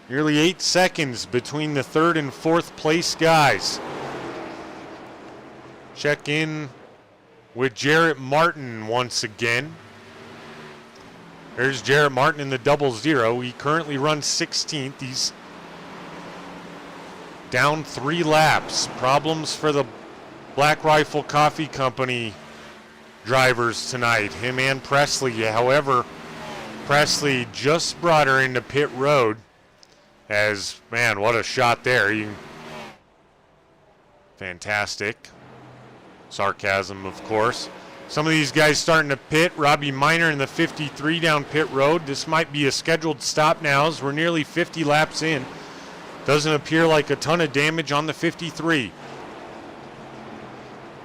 Nearly 8 seconds between the 3rd and 4th place guys. Check in with Jarrett Martin once again. There's Jarrett Martin in the 00. He currently runs 16th. He's down 3 laps. Problems for the Black Rifle Coffee Company drivers tonight, him and Presley. However, Presley just brought her into pit road. As, man, what a shot there. Fantastic. Sarcasm, of course. Some of these guys starting to pit. Robbie Miner in the 53 down pit road. This might be a scheduled stop now as we're nearly 50 laps in. Doesn't appear like a ton of damage on the 53.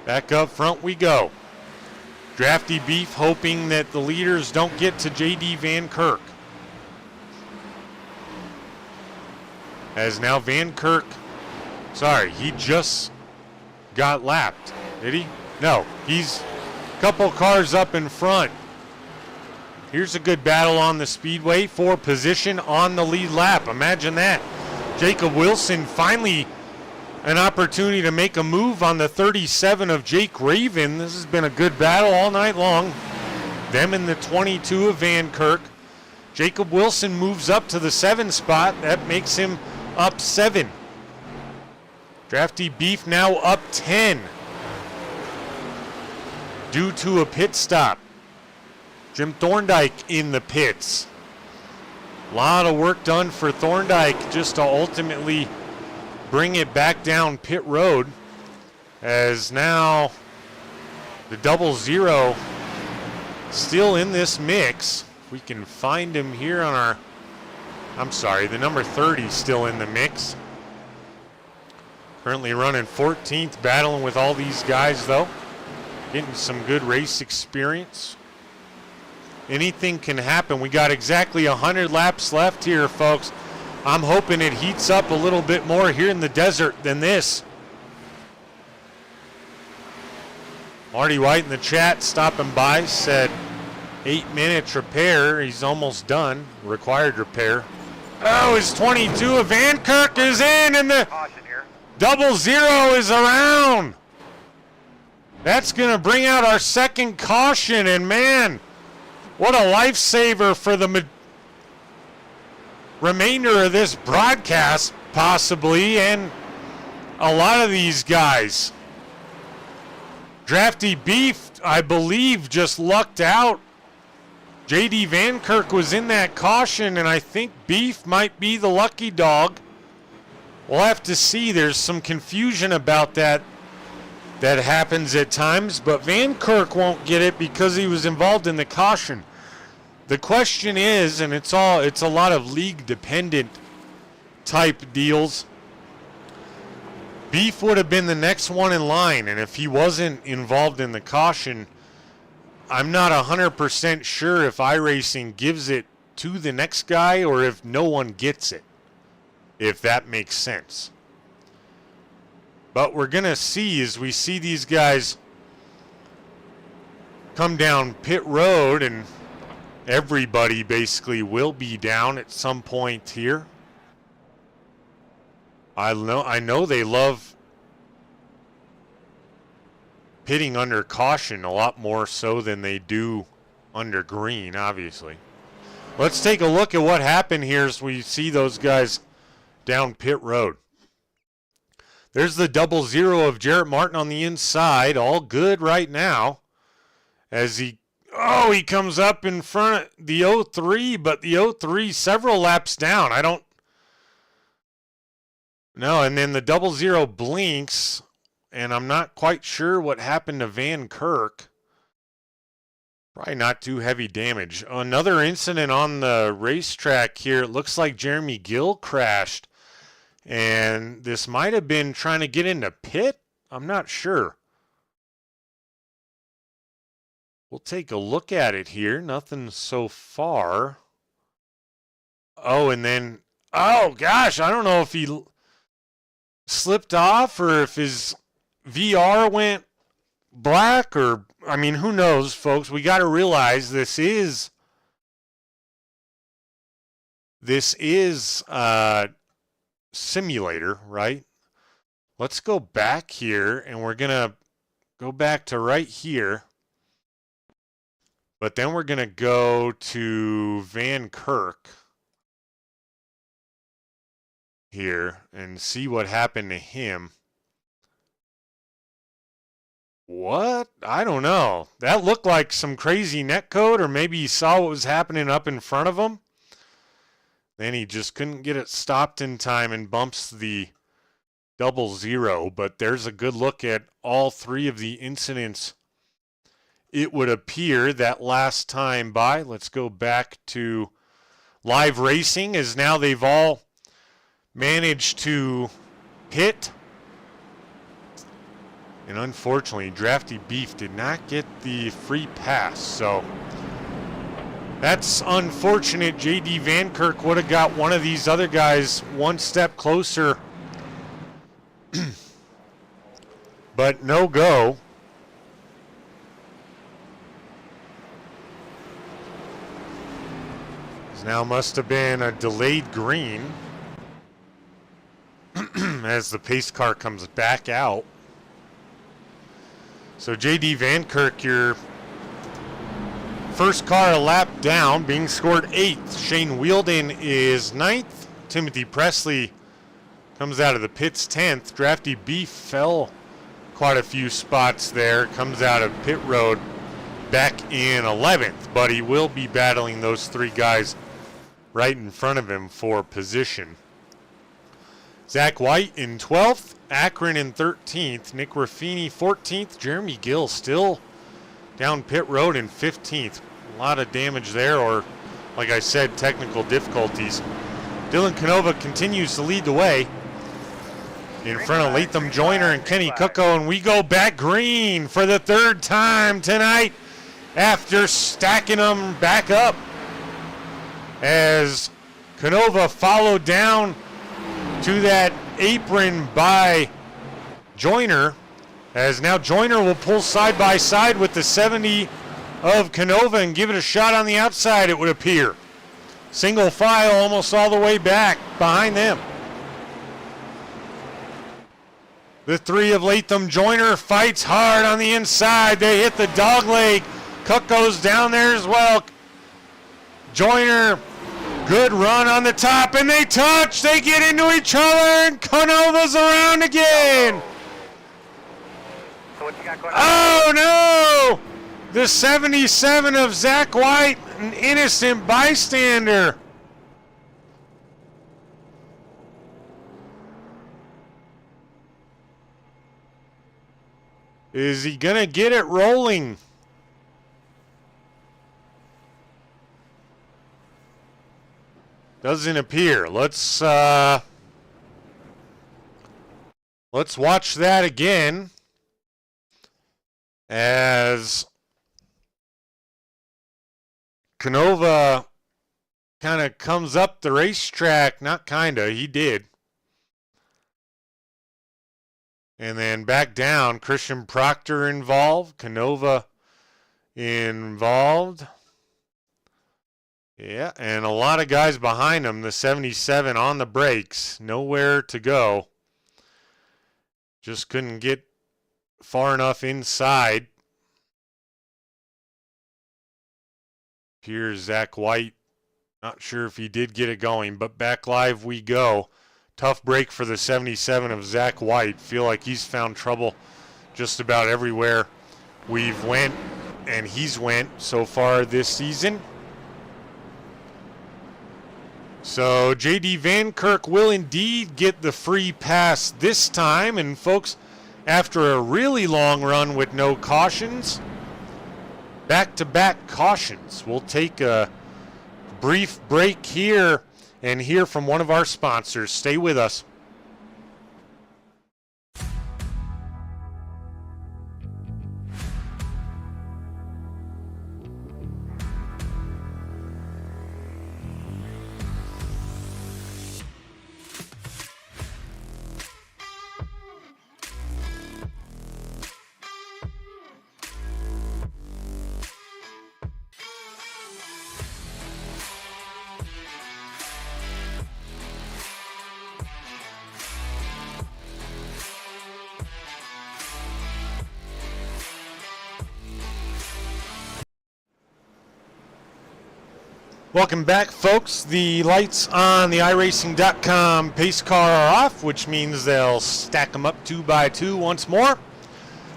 Back up front we go. Drafty Beef hoping that the leaders don't get to J.D. Van Kirk. As now Van Kirk, he just got lapped. Did he? No, he's a couple cars up in front. Here's a good battle on the speedway for position on the lead lap. Imagine that. Jacob Wilson finally an opportunity to make a move on the 37 of Jake Raven. This has been a good battle all night long. Them in the 22 of Van Kirk. Jacob Wilson moves up to the 7 spot. That makes him up 7. Drafty Beef now up 10 due to a pit stop. Jim Thorndike in the pits. A lot of work done for Thorndike just to ultimately bring it back down pit road, as now the 00 still in this mix. If we can find him here on our, the number 30 still in the mix. Currently running 14th, battling with all these guys though. Getting some good race experience. Anything can happen. We got exactly 100 laps left here, folks. I'm hoping it heats up a little bit more here in the desert than this. Marty White in the chat stopping by said 8 minutes repair. He's almost done. Required repair. Oh, his 22 of Van Kirk is in, and the 00 is around. That's going to bring out our second caution, and man, what a lifesaver for the remainder of this broadcast, possibly, and a lot of these guys. Drafty Beef, I believe, just lucked out. J.D. Van Kirk was in that caution, and I think Beef might be the lucky dog. We'll have to see. There's some confusion about that happens at times, but Van Kirk won't get it because he was involved in the caution. The question is, and it's a lot of league dependent type deals. Beef would have been the next one in line, and if he wasn't involved in the caution, I'm not 100% sure if iRacing gives it to the next guy or if no one gets it, if that makes sense. But we're going to see as we see these guys come down pit road, and everybody basically will be down at some point here. I know they love pitting under caution a lot more so than they do under green, obviously. Let's take a look at what happened here as we see those guys down pit road. There's the 00 of Jarrett Martin on the inside. All good right now. As he comes up in front of the 03, but the 03 several laps down. And then the 00 blinks, and I'm not quite sure what happened to Van Kirk. Probably not too heavy damage. Another incident on the racetrack here. It looks like Jeremy Gill crashed. And this might have been trying to get into pit. I'm not sure. We'll take a look at it here. Nothing so far. Oh, and then, oh gosh, I don't know if he slipped off or if his VR went black or, I mean, who knows, folks. We got to realize this is simulator, right? Let's go back here, and we're going to go back to right here. But then we're going to go to Van Kirk here and see what happened to him. What? I don't know. That looked like some crazy netcode, or maybe he saw what was happening up in front of him. Then he just couldn't get it stopped in time and bumps the 00. But there's a good look at all three of the incidents. It would appear that last time by. Let's go back to live racing, as now they've all managed to hit. And unfortunately, Drafty Beef did not get the free pass. So that's unfortunate. JD Van Kirk would have got one of these other guys one step closer. But no go. Now must have been a delayed green as the pace car comes back out. So JD Van Kirk, your first car a lap down, being scored 8th. Shane Wheeldon is 9th. Timothy Presley comes out of the pits 10th. Drafty Beef fell quite a few spots there. Comes out of pit road back in 11th, but he will be battling those three guys right in front of him for position. Zach White in 12th, Akron in 13th, Nick Raffini 14th, Jeremy Gill still down pit road in 15th. A lot of damage there, or like I said, technical difficulties. Dylan Canova continues to lead the way in front of Latham Joyner and Kenny Cucko, and we go back green for the third time tonight after stacking them back up, as Canova followed down to that apron by Joyner, as now Joyner will pull side by side with the 70 of Canova and give it a shot on the outside, it would appear. Single file almost all the way back behind them. The three of Latham Joyner fights hard on the inside. They hit the dog leg. Cook goes down there as well. Joyner, good run on the top, and they touch. They get into each other, and Canova's around again. So what you got going on? Oh, no! The 77 of Zach White, an innocent bystander. Is he going to get it rolling? Doesn't appear. Let's watch that again, as Canova kind of comes up the racetrack. Not kind of, he did. And then back down. Christian Proctor involved. Canova involved. Yeah, and a lot of guys behind him. The 77 on the brakes. Nowhere to go. Just couldn't get far enough inside. Here's Zach White. Not sure if he did get it going, but back live we go. Tough break for the 77 of Zach White. Feel like he's found trouble just about everywhere we've went and he's went so far this season. So JD Van Kirk will indeed get the free pass this time. And folks, after a really long run with no cautions, back-to-back cautions. We'll take a brief break here and hear from one of our sponsors. Stay with us. Welcome back, folks. The lights on the iRacing.com pace car are off, which means they'll stack them up 2 by 2 once more.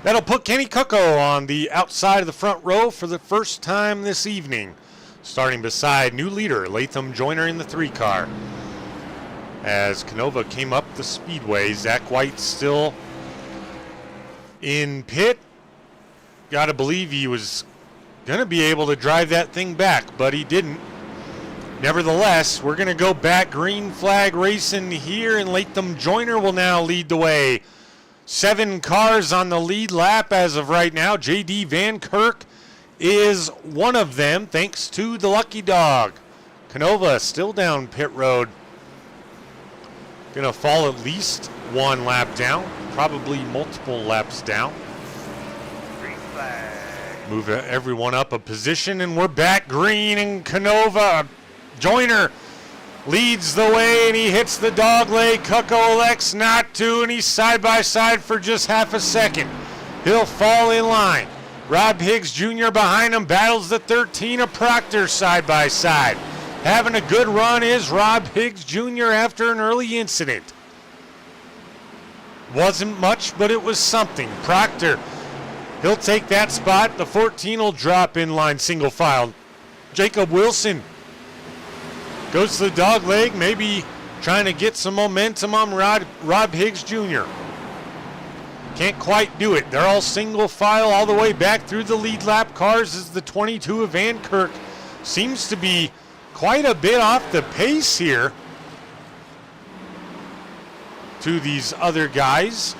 That'll put Kenny Cucko on the outside of the front row for the first time this evening, starting beside new leader Latham Joyner in the 3 car. As Canova came up the speedway, Zach White still in pit. Gotta believe he was gonna be able to drive that thing back, but he didn't. Nevertheless, we're going to go back green flag racing here, and Latham Joyner will now lead the way. 7 cars on the lead lap as of right now. J.D. Van Kirk is one of them, thanks to the lucky dog. Canova still down pit road. Going to fall at least 1 lap down, probably multiple laps down. Green flag. Move everyone up a position, and we're back green, and Canova. Joyner leads the way, and he hits the dog leg. Cucko elects not to, and he's side by side for just half a second. He'll fall in line. Rob Higgs Jr. behind him battles the 13 of Proctor side by side. Having a good run is Rob Higgs Jr. after an early incident. Wasn't much, but it was something. Proctor, he'll take that spot. The 14 will drop in line single file. Jacob Wilson goes to the dog leg, maybe trying to get some momentum on Rob Higgs Jr. Can't quite do it. They're all single file all the way back through the lead lap cars as the 22 of Van Kirk seems to be quite a bit off the pace here to these other guys.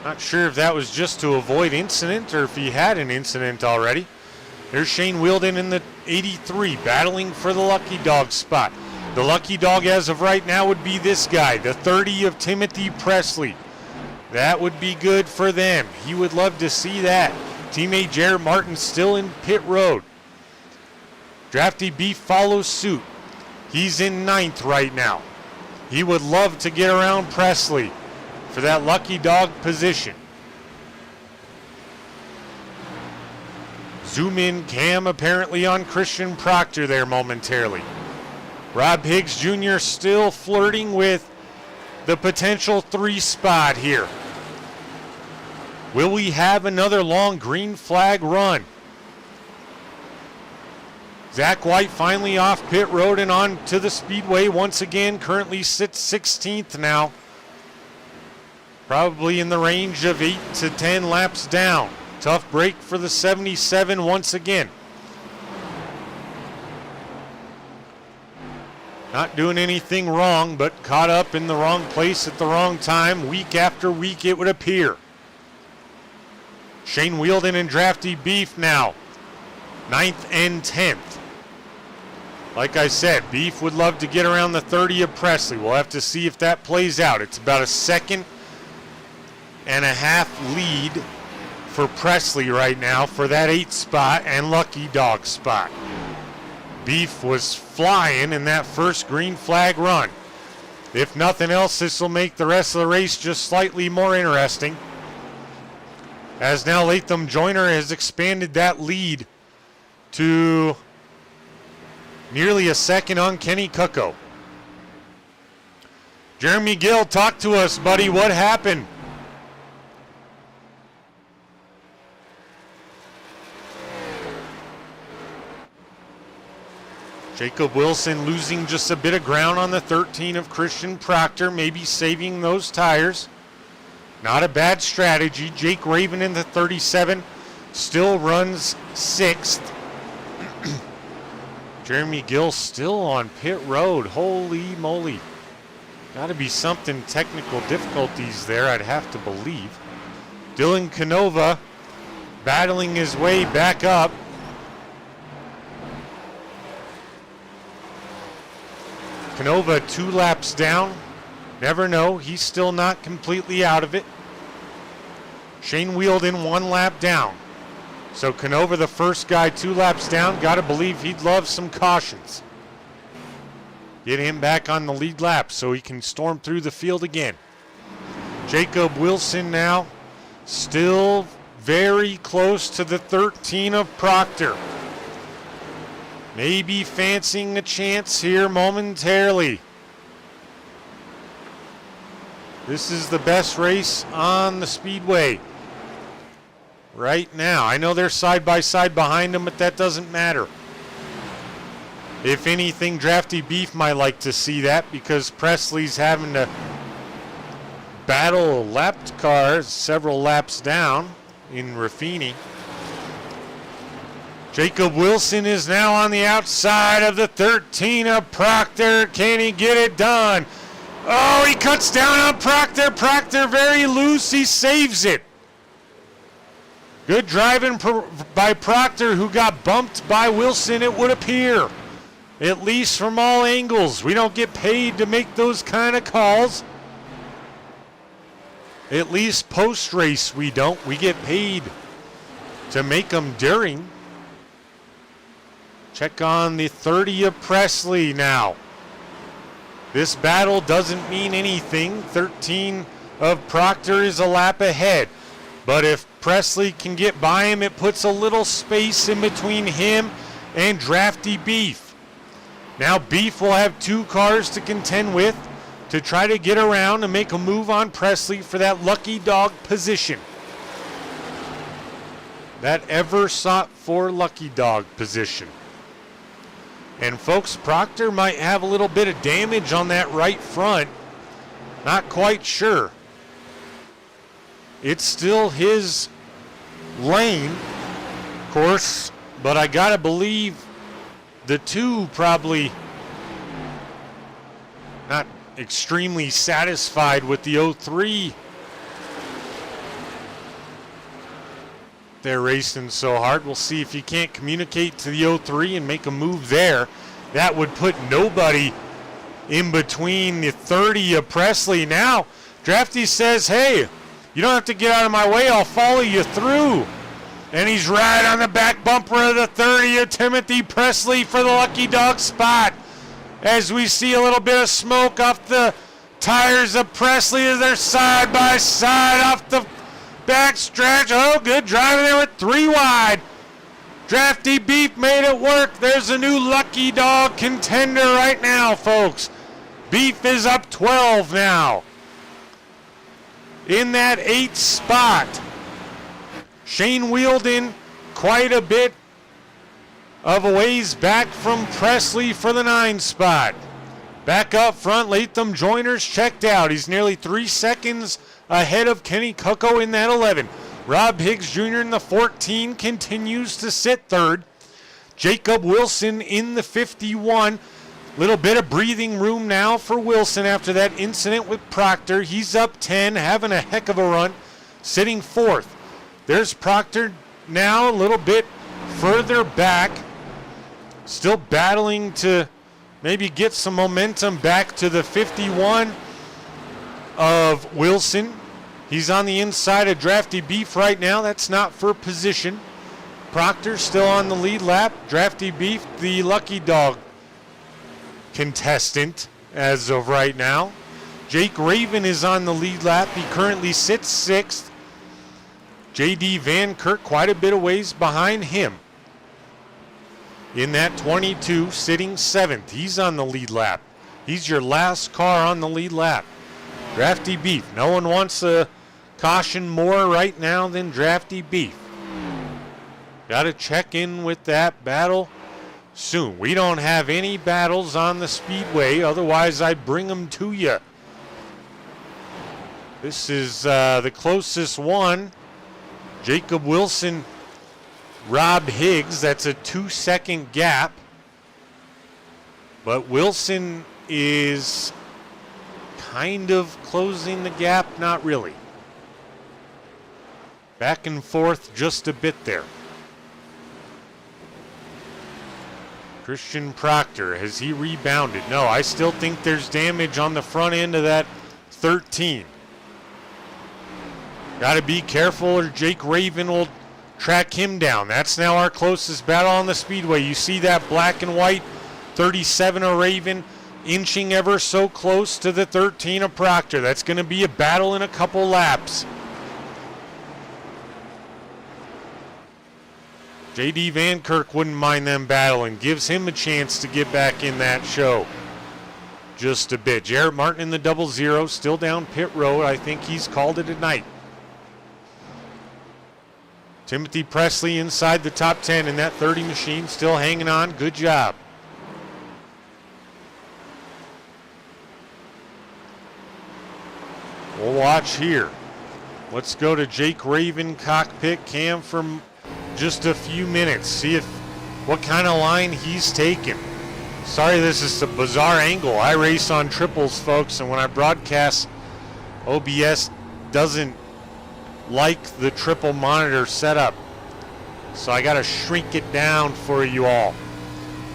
Not sure if that was just to avoid incident or if he had an incident already. There's Shane Wheeldon in the 83 battling for the lucky dog spot. The lucky dog as of right now would be this guy, the 30 of Timothy Presley. That would be good for them. He would love to see that. Teammate Jared Martin still in pit road. Drafty Beef follows suit. He's in 9th right now. He would love to get around Presley for that lucky dog position. Zoom in cam apparently on Christian Proctor there momentarily. Rob Higgs Jr. still flirting with the potential 3 spot here. Will we have another long green flag run? Zach White finally off pit road and on to the speedway once again. Currently sits 16th now. Probably in the range of 8 to 10 laps down. Tough break for the 77 once again. Not doing anything wrong, but caught up in the wrong place at the wrong time. Week after week, it would appear. Shane Wheeldon and Drafty Beef now. 9th and 10th. Like I said, Beef would love to get around the 30 of Presley. We'll have to see if that plays out. It's about a 1.5 seconds lead for Presley right now for that 8th spot and lucky dog spot. Beef was flying in that first green flag run. If nothing else, this will make the rest of the race just slightly more interesting. As now Latham Joyner has expanded that lead to nearly a second on Kenny Cucko. Jeremy Gill, talk to us, buddy. What happened? Jacob Wilson losing just a bit of ground on the 13 of Christian Proctor, maybe saving those tires. Not a bad strategy. Jake Raven in the 37 still runs 6th. Jeremy Gill still on pit road. Holy moly. Got to be something technical difficulties there, I'd have to believe. Dylan Canova battling his way back up. Canova 2 laps down. Never know. He's still not completely out of it. Shane Wheeldon 1 lap down. So Canova, the first guy 2 laps down. Got to believe he'd love some cautions. Get him back on the lead lap so he can storm through the field again. Jacob Wilson now still very close to the 13 of Proctor. maybe fancying a chance here momentarily. This is the best race on the speedway right now. I know they're side by side behind them, but that doesn't matter. If anything, Drafty Beef might like to see that because Presley's having to battle lapped cars several laps down in Raffini. Jacob Wilson is now on the outside of the 13 of Proctor. Can he get it done? Oh, he cuts down on Proctor. Proctor very loose. He saves it. Good driving by Proctor, who got bumped by Wilson, it would appear. At least from all angles. We don't get paid to make those kind of calls. At least post-race we don't. We get paid to make them during. Check on the 30 of Presley now. This battle doesn't mean anything. 13 of Proctor is a lap ahead. But if Presley can get by him, it puts a little space in between him and Drafty Beef. Now Beef will have 2 cars to contend with to try to get around and make a move on Presley for that lucky dog position. That ever sought for lucky dog position. And folks, Proctor might have a little bit of damage on that right front. Not quite sure. It's still his lane, of course, but I gotta believe the 2 probably not extremely satisfied with the 03. They're racing so hard. We'll see if you can't communicate to the 03 and make a move there. That would put nobody in between the 30 of Presley. Now, Drafty says, hey, you don't have to get out of my way. I'll follow you through. And he's right on the back bumper of the 30 of Timothy Presley for the lucky dog spot. As we see a little bit of smoke off the tires of Presley as they're side by side off the back stretch. Oh, good driving there with 3 wide. Drafty Beef made it work. There's a new lucky dog contender right now, folks. Beef is up 12 now. In that 8th spot, Shane Wheeldon quite a bit of a ways back from Presley for the 9 spot. Back up front, Latham Joyner's checked out. He's nearly 3 seconds ahead of Kenny Cucco in that 11. Rob Higgs Jr. in the 14 continues to sit 3rd. Jacob Wilson in the 51. Little bit of breathing room now for Wilson after that incident with Proctor. He's up 10, having a heck of a run, sitting 4th. There's Proctor now a little bit further back, still battling to maybe get some momentum back to the 51 of Wilson. He's on the inside of Drafty Beef right now. That's not for position. Proctor still on the lead lap. Drafty Beef, the lucky dog contestant as of right now. Jake Raven is on the lead lap. He currently sits 6th. J.D. Van Kirk quite a bit of ways behind him. In that 22, sitting 7th. He's on the lead lap. He's your last car on the lead lap. Drafty Beef. No one wants a caution more right now than Drafty Beef. Got to check in with that battle soon. We don't have any battles on the speedway, otherwise I'd bring them to you. This is the closest one. Jacob Wilson, Rob Higgs. That's a 2-second gap. But Wilson is kind of closing the gap, not really. Back and forth just a bit there. Christian Proctor, has he rebounded? No, I still think there's damage on the front end of that 13. Got to be careful or Jake Raven will track him down. That's now our closest battle on the speedway. You see that black and white 37 of Raven inching ever so close to the 13 of Proctor. That's going to be a battle in a couple laps. J.D. Van Kirk wouldn't mind them battling. Gives him a chance to get back in that show just a bit. Jarrett Martin in the 00, still down pit road. I think he's called it a night. Timothy Presley inside the top 10 in that 30 machine, still hanging on. Good job. We'll watch here. Let's go to Jake Raven cockpit cam for just a few minutes. See what kind of line he's taking. Sorry, this is a bizarre angle. I race on triples, folks, and when I broadcast, OBS doesn't like the triple monitor setup. So I gotta shrink it down for you all.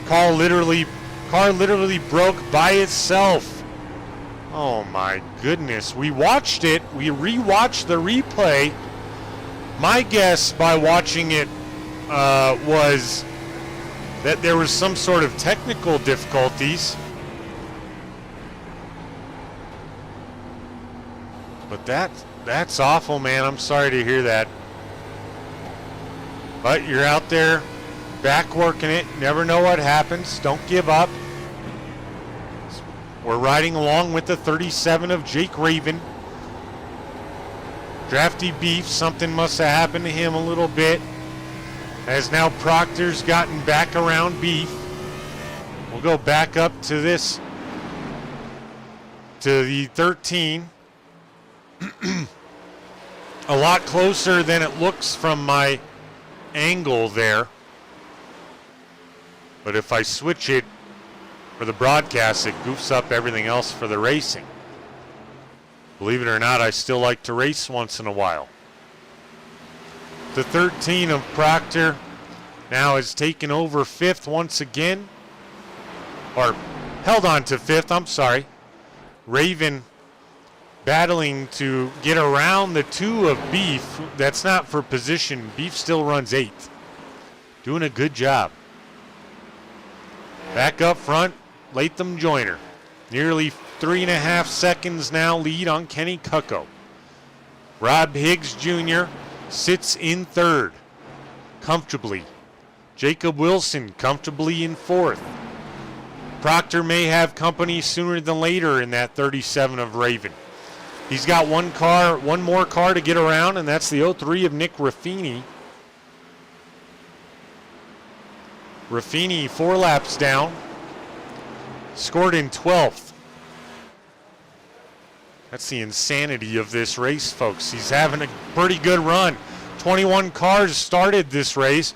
Car literally broke by itself. Oh my goodness. We watched it. We rewatched the replay. My guess by watching it was that there was some sort of technical difficulties. But that's awful, man. I'm sorry to hear that. But you're out there back working it. Never know what happens. Don't give up. We're riding along with the 37 of Jake Raven. Drafty Beef, something must have happened to him a little bit. As now Proctor's gotten back around Beef. We'll go back up to this, to the 13. A lot closer than it looks from my angle there. But if I switch it for the broadcast, it goofs up everything else for the racing. Believe it or not, I still like to race once in a while. The 13 of Proctor now has taken over 5th once again. Or held on to 5th, I'm sorry. Raven battling to get around the 2 of Beef. That's not for position. Beef still runs 8th. Doing a good job. Back up front, Latham Joyner. Nearly 3.5 seconds now lead on Kenny Cucko. Rob Higgs Jr. sits in 3rd comfortably. Jacob Wilson comfortably in 4th. Proctor may have company sooner than later in that 37 of Raven. He's got one more car to get around, and that's the 03 of Nick Raffini. Raffini 4 laps down. Scored in 12th. That's the insanity of this race, folks. He's having a pretty good run. 21 cars started this race.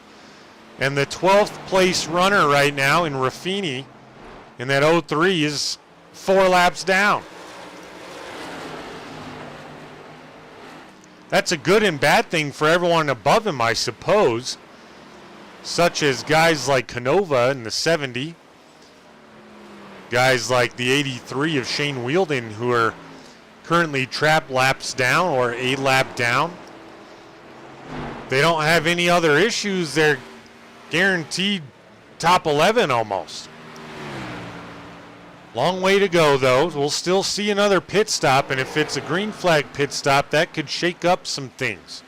And the 12th place runner right now in Raffini in that 03 is 4 laps down. That's a good and bad thing for everyone above him, I suppose. Such as guys like Canova in the 70. Guys like the 83 of Shane Wielden, who are currently trap laps down or a lap down. They don't have any other issues. They're guaranteed top 11 almost. Long way to go, though. We'll still see another pit stop, and if it's a green flag pit stop, that could shake up some things.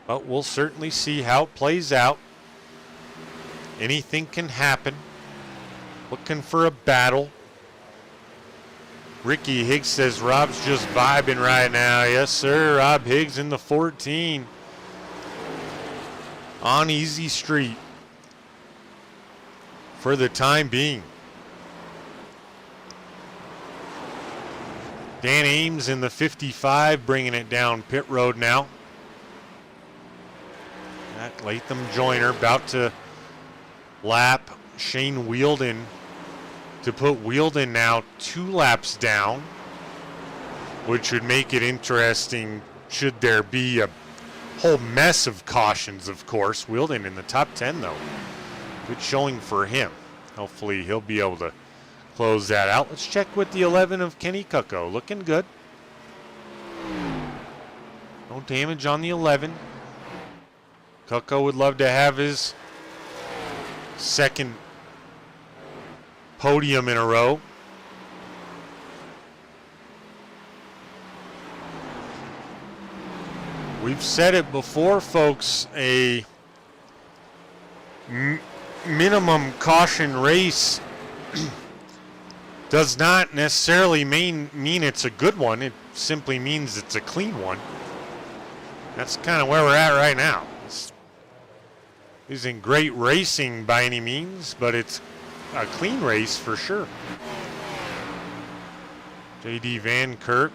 But we'll certainly see how it plays out. Anything can happen. Looking for a battle. Ricky Higgs says Rob's just vibing right now. Yes, sir. Rob Higgs in the 14. On easy street. For the time being. Dan Ames in the 55, bringing it down pit road now. That Latham Joyner about to lap Shane Wielden to put Wielden now 2 laps down, which would make it interesting should there be a whole mess of cautions, of course. Wielden in the top 10, though. Good showing for him. Hopefully he'll be able to close that out. Let's check with the 11 of Kenny Cucko. Looking good. No damage on the 11. Cucko would love to have his second podium in a row. We've said it before, folks. A minimum caution race does not necessarily mean it's a good one. It simply means it's a clean one. That's kind of where we're at right now. This isn't great racing by any means, but it's a clean race for sure. J.D. Van Kirk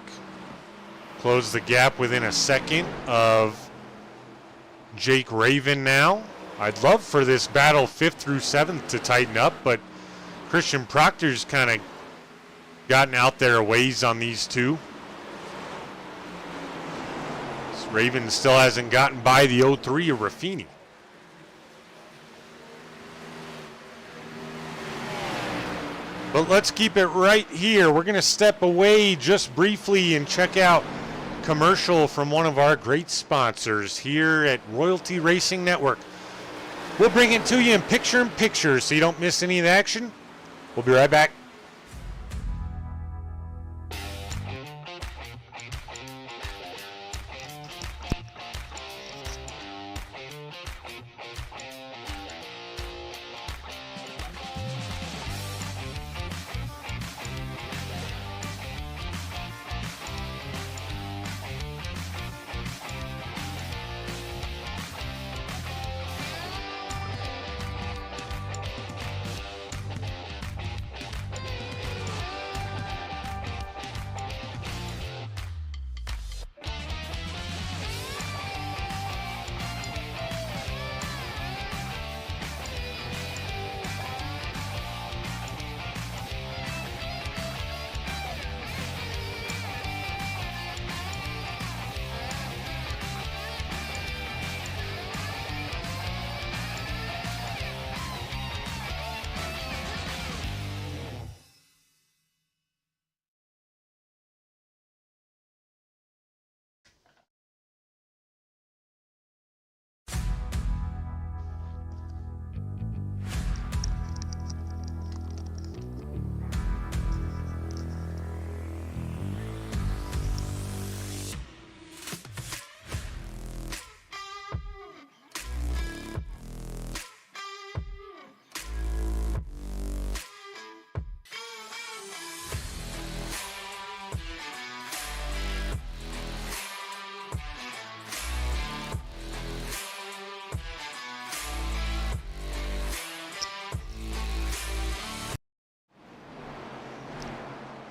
closed the gap within a second of Jake Raven now. I'd love for this battle 5th through 7th to tighten up, but Christian Proctor's kind of gotten out there a ways on these two. Raven still hasn't gotten by the 03 of Raffini. But let's keep it right here. We're going to step away just briefly and check out commercial from one of our great sponsors here at Royalty Racing Network. We'll bring it to you in picture so you don't miss any of the action. We'll be right back.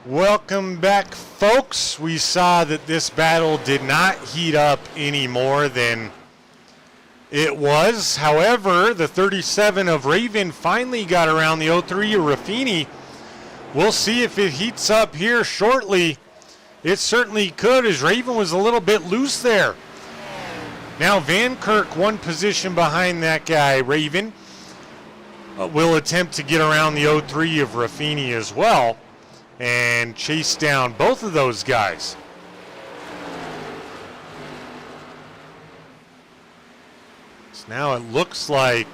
Welcome back, folks. We saw that this battle did not heat up any more than it was. However, the 37 of Raven finally got around the 03 of Raffini. We'll see if it heats up here shortly. It certainly could, as Raven was a little bit loose there. Now Van Kirk, one position behind that guy, Raven, will attempt to get around the 03 of Raffini as well and chase down both of those guys. So now it looks like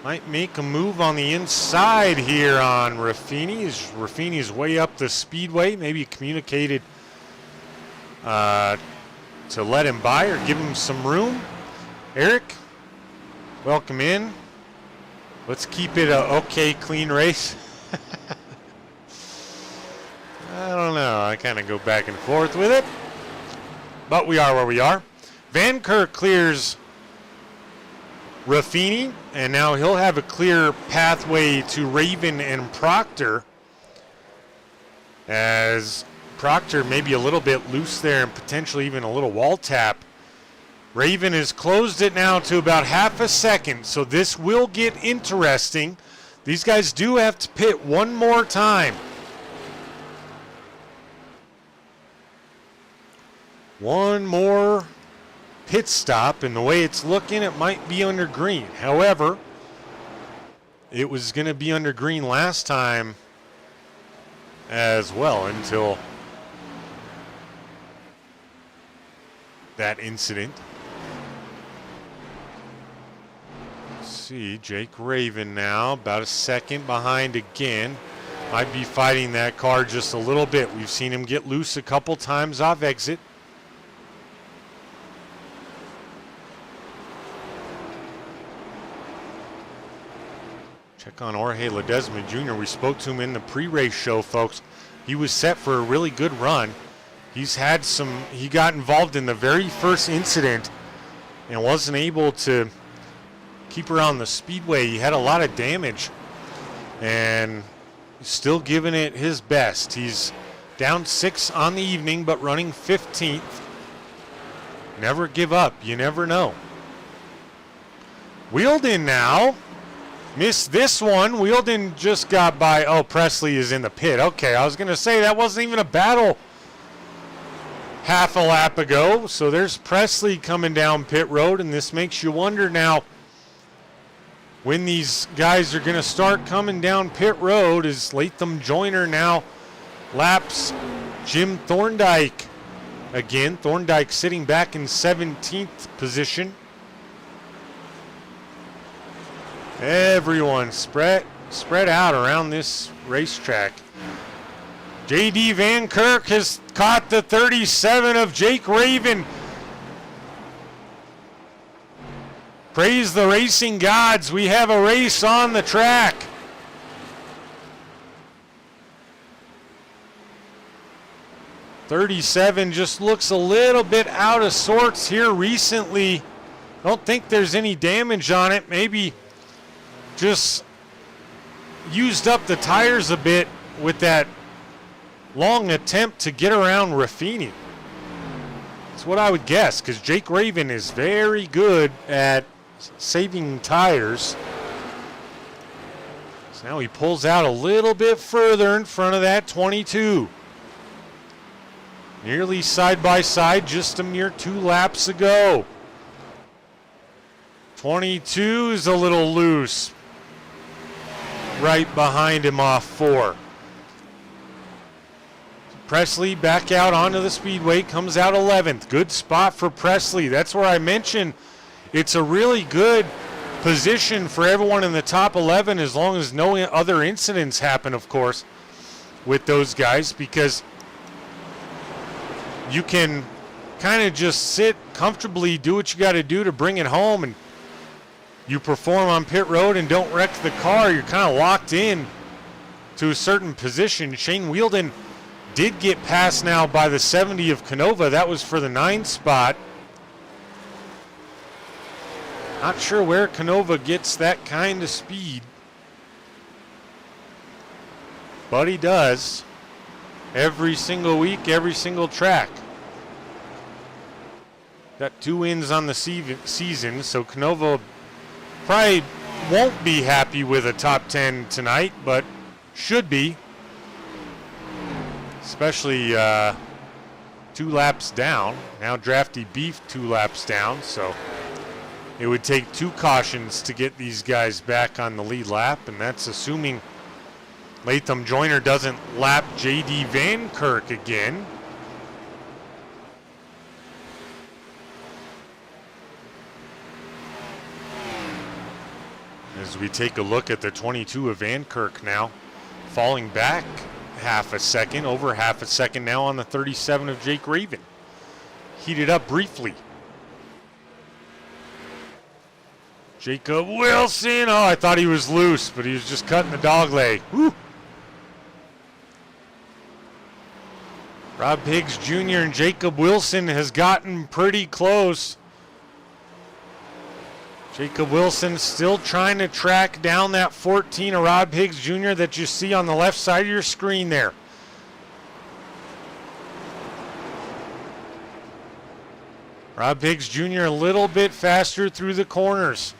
might make a move on the inside here on Raffini. Raffini is way up the speedway. Maybe communicated to let him by or give him some room. Eric, welcome in. Let's keep it a okay, clean race. I don't know. I kind of go back and forth with it. But we are where we are. Van Kirk clears Raffini, and now he'll have a clear pathway to Raven and Proctor, as Proctor maybe a little bit loose there and potentially even a little wall tap. Raven has closed it now to about half a second, so this will get interesting. These guys do have to pit one more time. One more pit stop, and the way it's looking, it might be under green. However, it was going to be under green last time as well until that incident. Let's see, Jake Raven now about a second behind again. Might be fighting that car just a little bit. We've seen him get loose a couple times off exit. Back on Jorge Ledesma Jr. We spoke to him in the pre-race show, folks. He was set for a really good run. He got involved in the very first incident and wasn't able to keep around the speedway. He had a lot of damage and still giving it his best. He's down 6 on the evening, but running 15th. Never give up. You never know. Wheeldon now. Missed this one. Wheeldon just got by. Oh, Presley is in the pit. Okay, I was going to say that wasn't even a battle half a lap ago. So there's Presley coming down pit road, and this makes you wonder now when these guys are going to start coming down pit road. Is Latham Joyner now laps Jim Thorndike again? Thorndike sitting back in 17th position. Everyone spread out around this racetrack. J.D. Van Kirk has caught the 37 of Jake Raven. Praise the racing gods. We have a race on the track. .37 just looks a little bit out of sorts here recently. Don't think there's any damage on it. Maybe just used up the tires a bit with that long attempt to get around Raffini. That's what I would guess, because Jake Raven is very good at saving tires. So now he pulls out a little bit further in front of that 22. Nearly side by side, just a mere 2 laps ago. 22 is a little loose. Right behind him off 4. Presley back out onto the speedway, comes out 11th. Good spot for Presley. That's where I mentioned it's a really good position for everyone in the top 11, as long as no other incidents happen, of course, with those guys, because you can kind of just sit comfortably, do what you got to do to bring it home, and you perform on pit road and don't wreck the car. You're kind of locked in to a certain position. Shane Wheeldon did get passed now by the 70 of Canova. That was for the 9 spot. Not sure where Canova gets that kind of speed, but he does every single week, every single track. Got 2 wins on the season, so Canova probably won't be happy with a top 10 tonight, but should be. Especially 2 laps down. Now Drafty Beef 2 laps down, so it would take 2 cautions to get these guys back on the lead lap, and that's assuming Latham Joyner doesn't lap J.D. Van Kirk again. As we take a look at the 22 of Van Kirk now, falling back half a second, over half a second now on the 37 of Jake Raven. Heated up briefly. Jacob Wilson, oh, I thought he was loose, but he was just cutting the dog leg. Woo. Rob Higgs Jr. and Jacob Wilson has gotten pretty close. Jacob Wilson still trying to track down that 14 of Rob Higgs Jr. that you see on the left side of your screen there. Rob Higgs Jr. a little bit faster through the corners.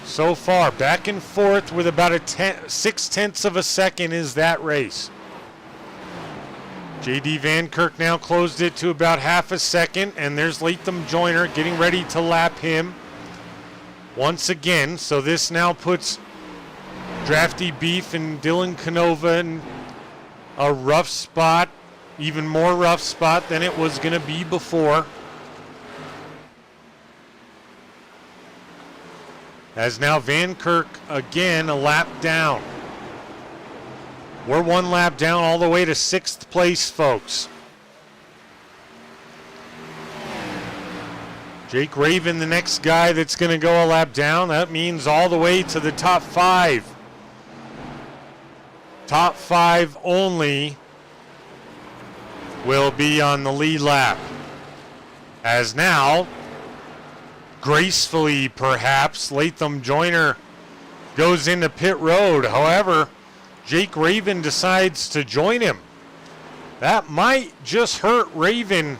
So far, back and forth with about a 0.6 of a second is that race. J.D. Van Kirk now closed it to about half a second, and there's Latham Joyner getting ready to lap him once again. So this now puts Drafty Beef and Dylan Canova in a rough spot, even more rough spot than it was going to be before. As now Van Kirk again a lap down. We're 1 lap down all the way to 6th place, folks. Jake Raven, the next guy that's going to go a lap down. That means all the way to the top 5. Top 5 only will be on the lead lap. As now, gracefully perhaps, Latham Joyner goes into pit road. However, Jake Raven decides to join him. That might just hurt Raven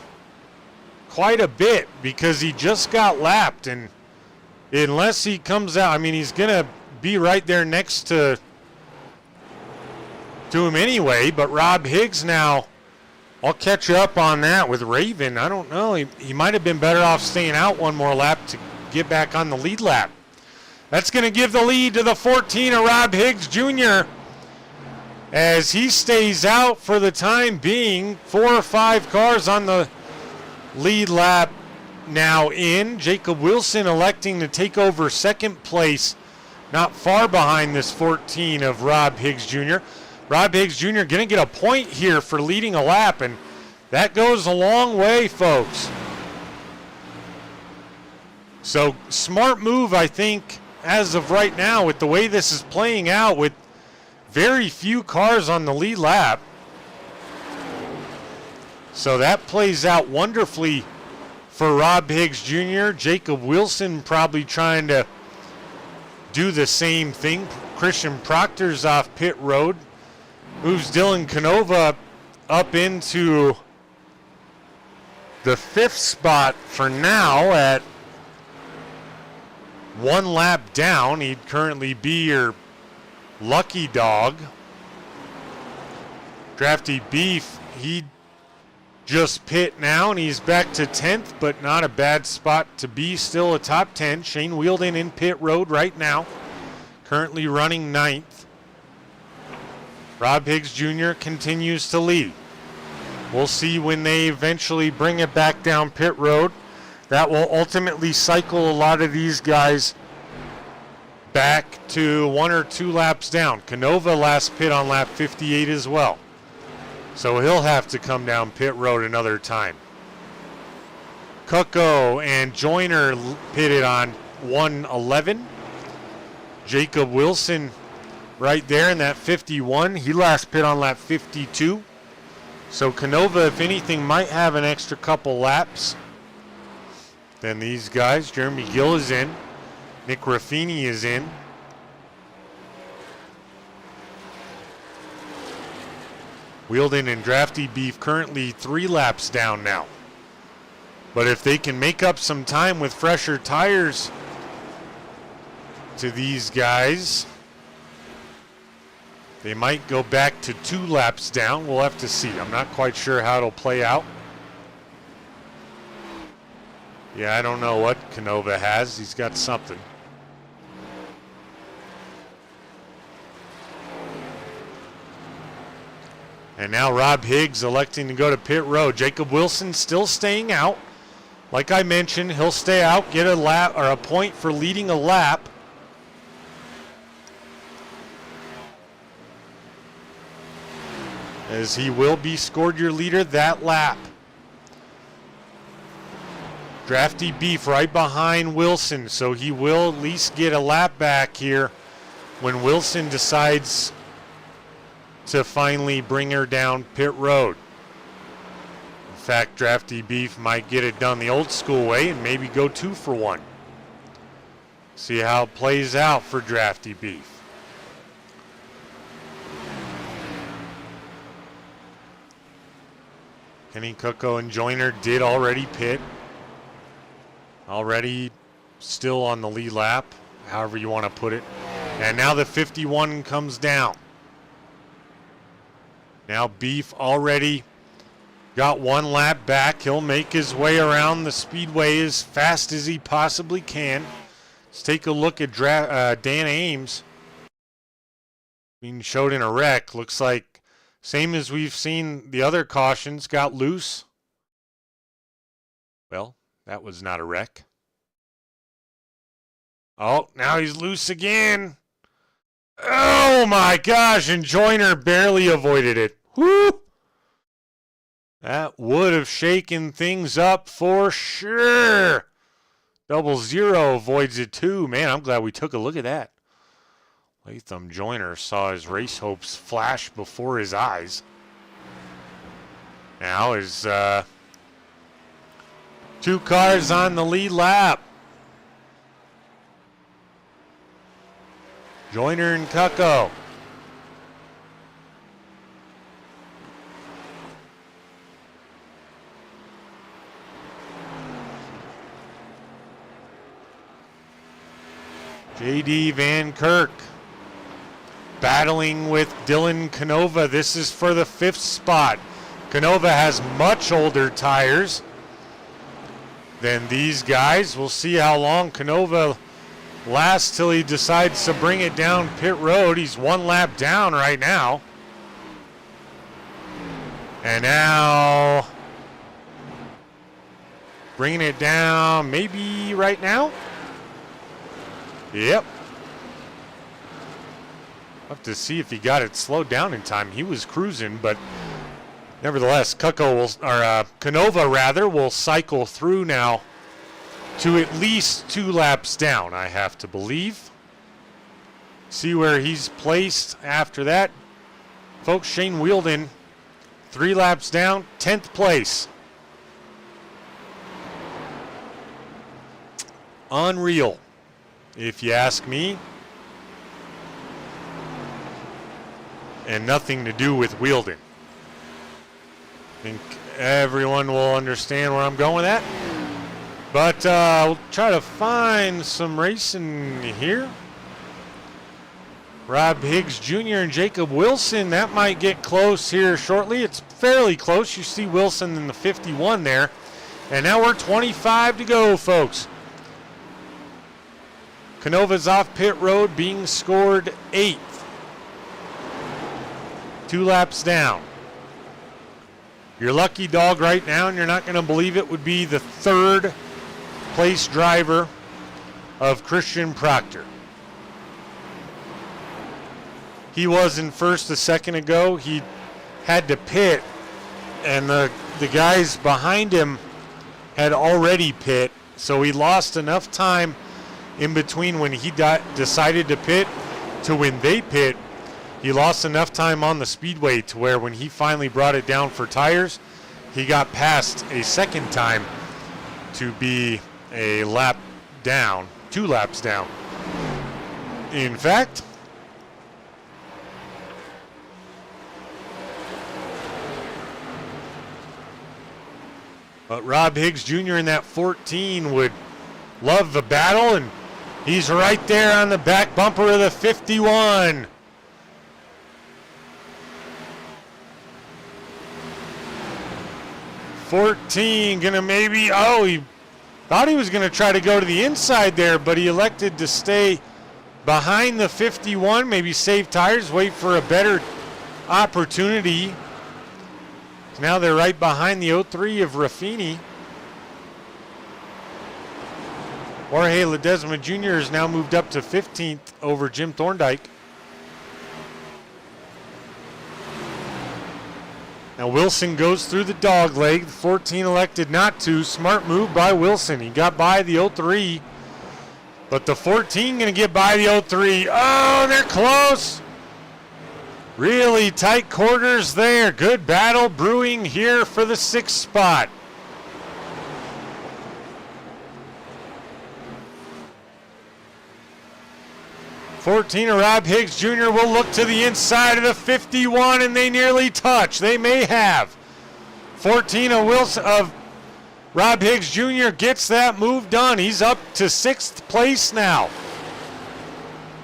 quite a bit because he just got lapped, and unless he comes out, I mean, he's gonna be right there next to him anyway. But Rob Higgs now, I'll catch you up on that with Raven. I don't know, he might have been better off staying out one more lap to get back on the lead lap. That's gonna give the lead to the 14 of Rob Higgs Jr. as he stays out for the time being. 4 or 5 cars on the lead lap now in. Jacob Wilson electing to take over second place, not far behind this 14 of Rob Higgs Jr. Rob Higgs Jr. going to get a point here for leading a lap, and that goes a long way, folks. So smart move, I think, as of right now, with the way this is playing out, with very few cars on the lead lap. So that plays out wonderfully for Rob Higgs Jr. Jacob Wilson probably trying to do the same thing. Christian Proctor's off pit road. Moves Dylan Canova up into the 5th spot for now at 1 lap down. He'd currently be your lucky dog. Drafty Beef, he just pit now, and he's back to 10th, but not a bad spot to be. Still a top 10. Shane Wheeldon in pit road right now, currently running 9th. Rob Higgs Jr. continues to lead. We'll see when they eventually bring it back down pit road. That will ultimately cycle a lot of these guys back to 1 or 2 laps down. Canova last pit on lap 58 as well, so he'll have to come down pit road another time. Cucko and Joyner pitted on 111. Jacob Wilson right there in that 51. He last pit on lap 52. So Canova, if anything, might have an extra couple laps than these guys. Jeremy Gill is in. Nick Raffini is in. Wheeldon and Drafty Beef currently 3 laps down now. But if they can make up some time with fresher tires to these guys, they might go back to 2 laps down. We'll have to see. I'm not quite sure how it'll play out. Yeah, I don't know what Canova has. He's got something. And now Rob Higgs electing to go to pit road. Jacob Wilson still staying out. Like I mentioned, he'll stay out, get a lap or a point for leading a lap. As he will be scored your leader that lap. Drafty Beef right behind Wilson, so he will at least get a lap back here when Wilson decides to finally bring her down pit road. In fact, Drafty Beef might get it done the old school way and maybe go 2 for 1. See how it plays out for Drafty Beef. Kenny Cucko and Joyner did already pit. Already still on the lead lap, however you want to put it. And now the 51 comes down. Now Beef already got 1 lap back. He'll make his way around the speedway as fast as he possibly can. Let's take a look at Dan Ames being showed in a wreck. Looks like same as we've seen the other cautions, got loose. Well, that was not a wreck. Oh, now he's loose again. Oh my gosh, and Joyner barely avoided it. Whoo! That would have shaken things up for sure. 00 avoids it too. Man, I'm glad we took a look at that. Latham Joyner saw his race hopes flash before his eyes. Now is 2 cars on the lead lap. Joyner and Cucko. J.D. Van Kirk battling with Dylan Canova. This is for the 5th spot. Canova has much older tires than these guys. We'll see how long Canova lasts till he decides to bring it down pit road. He's 1 lap down right now. And now bringing it down maybe right now. Yep. Have to see if he got it slowed down in time. He was cruising, but nevertheless, Canova rather will cycle through now to at least 2 laps down, I have to believe. See where he's placed after that. Folks, Shane Wielden, 3 laps down, 10th place. Unreal, if you ask me. And nothing to do with Wielden. I think everyone will understand where I'm going with that. But we'll try to find some racing here. Rob Higgs Jr. and Jacob Wilson, that might get close here shortly. It's fairly close. You see Wilson in the 51 there. And now we're 25 to go, folks. Canova's off pit road, being scored 8th. 2 laps down. Your lucky dog right now, and you're not going to believe it, would be the 3rd place driver of Christian Proctor. He was in first a second ago. He had to pit, and the guys behind him had already pit, so he lost enough time in between when he decided to pit to when they pit. He lost enough time on the speedway to where when he finally brought it down for tires, he got passed a second time to be a lap down, 2 laps down. In fact, but Rob Higgs Jr. in that 14 would love the battle, and he's right there on the back bumper of the 51. $14 gonna maybe, he thought he was gonna try to go to the inside there, but he elected to stay behind the 51, maybe save tires, wait for a better opportunity. Now they're right behind the 03 of Raffini. Jorge Ledesma Jr. has now moved up to 15th over Jim Thorndike. Now Wilson goes through the dog leg. The 14 elected not to. Smart move by Wilson. He got by the 03. But the 14 going to get by the 03. Oh, they're close. Really tight quarters there. Good battle brewing here for the 6th spot. '14 of Rob Higgs Jr. will look to the inside of the 51, and they nearly touch. They may have. 14 of Rob Higgs Jr. gets that move done. He's up to 6th place now.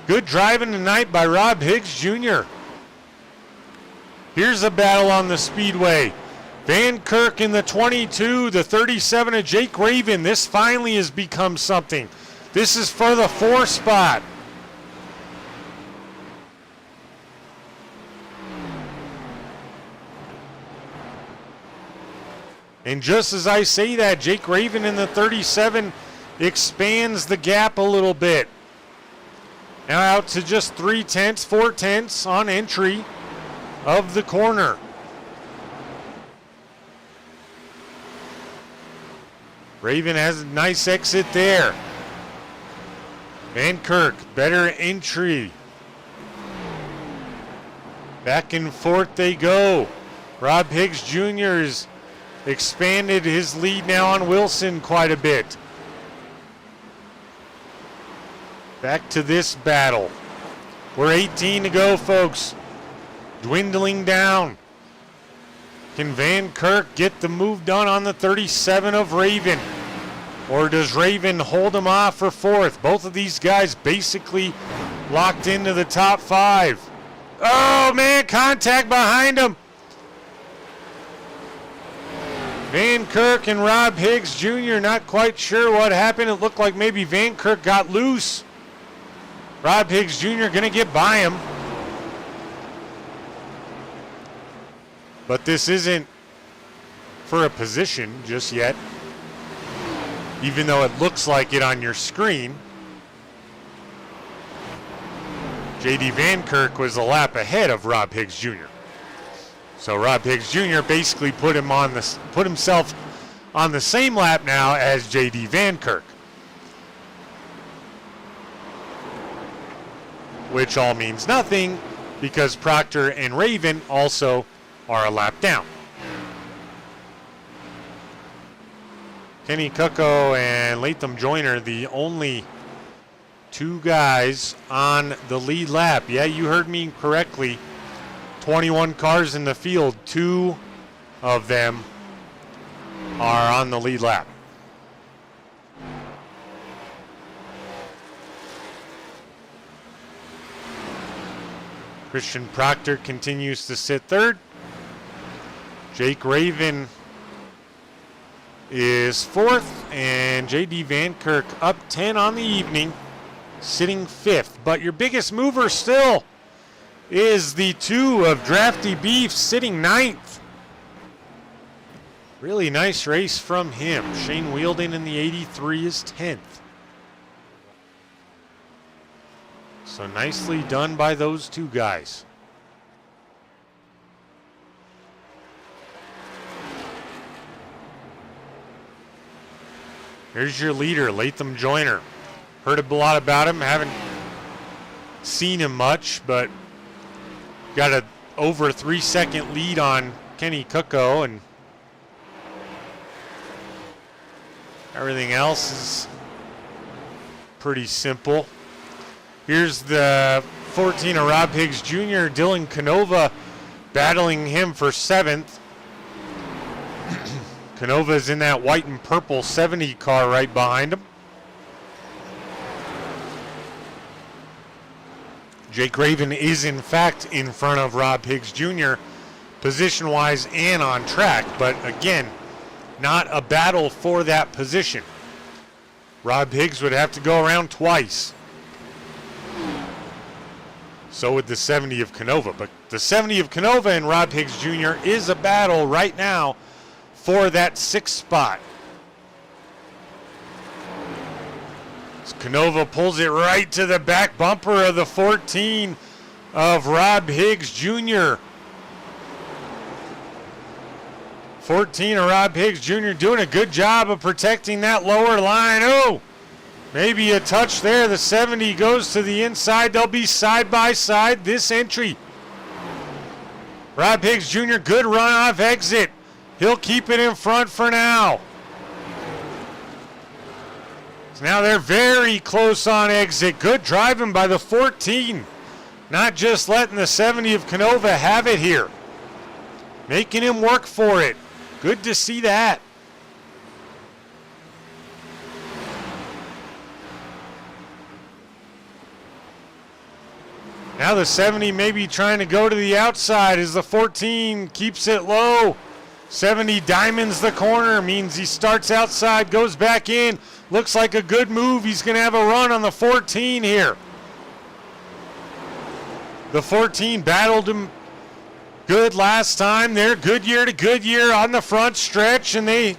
Good driving tonight by Rob Higgs Jr. Here's a battle on the speedway. Van Kirk in the 22, the 37 of Jake Raven. This finally has become something. This is for the 4 spot. And just as I say that, Jake Raven in the 37 expands the gap a little bit. Now out to just 3/10, 4/10 on entry of the corner. Raven has a nice exit there. Van Kirk, better entry. Back and forth they go. Rob Higgs Jr. has expanded his lead now on Wilson quite a bit. Back to this battle. We're 18 to go, folks. Dwindling down. Can Van Kirk get the move done on the 37 of Raven? Or does Raven hold him off for fourth? Both of these guys basically locked into the top 5. Oh, man, contact behind him. Van Kirk and Rob Higgs Jr. not quite sure what happened. It looked like maybe Van Kirk got loose. Rob Higgs Jr. going to get by him. But this isn't for a position just yet, even though it looks like it on your screen. J.D. Van Kirk was a lap ahead of Rob Higgs Jr. So Rob Higgs Jr. basically put himself on the same lap now as J.D. Van Kirk, which all means nothing because Proctor and Raven also are a lap down. Kenny Cucko and Latham Joyner, the only 2 guys on the lead lap. Yeah, you heard me correctly. 21 cars in the field, 2 of them are on the lead lap. Christian Proctor continues to sit third. Jake Raven is fourth, and J.D. Van Kirk up 10 on the evening, sitting fifth. But your biggest mover still is the 2 of Drafty Beef, sitting ninth. Really nice race from him. Shane Wielden in the 83 is 10th. So nicely done by those 2 guys. Here's your leader, Latham Joyner. Heard a lot about him, haven't seen him much, but got a over 3-second lead on Kenny Cucko, and everything else is pretty simple. Here's the 14 of Rob Higgs Jr., Dylan Canova battling him for 7th. Canova's in that white and purple 70 car right behind him. Jake Raven is in fact in front of Rob Higgs Jr. position-wise and on track, but again, not a battle for that position. Rob Higgs would have to go around twice. So would the 70 of Canova, but the 70 of Canova and Rob Higgs Jr. is a battle right now for that 6th spot. As Canova pulls it right to the back bumper of the 14 of Rob Higgs Jr. 14 of Rob Higgs Jr. doing a good job of protecting that lower line. Oh, maybe a touch there. The 70 goes to the inside. They'll be side by side this entry. Rob Higgs Jr., good runoff exit. He'll keep it in front for now. So now they're very close on exit. Good driving by the 14. Not just letting the 70 of Canova have it here. Making him work for it. Good to see that. Now the 70 may be trying to go to the outside as the 14 keeps it low. 70 diamonds the corner, means he starts outside, goes back in. Looks like a good move. He's going to have a run on the 14 here. The 14 battled him good last time. They're Goodyear to Goodyear on the front stretch, and they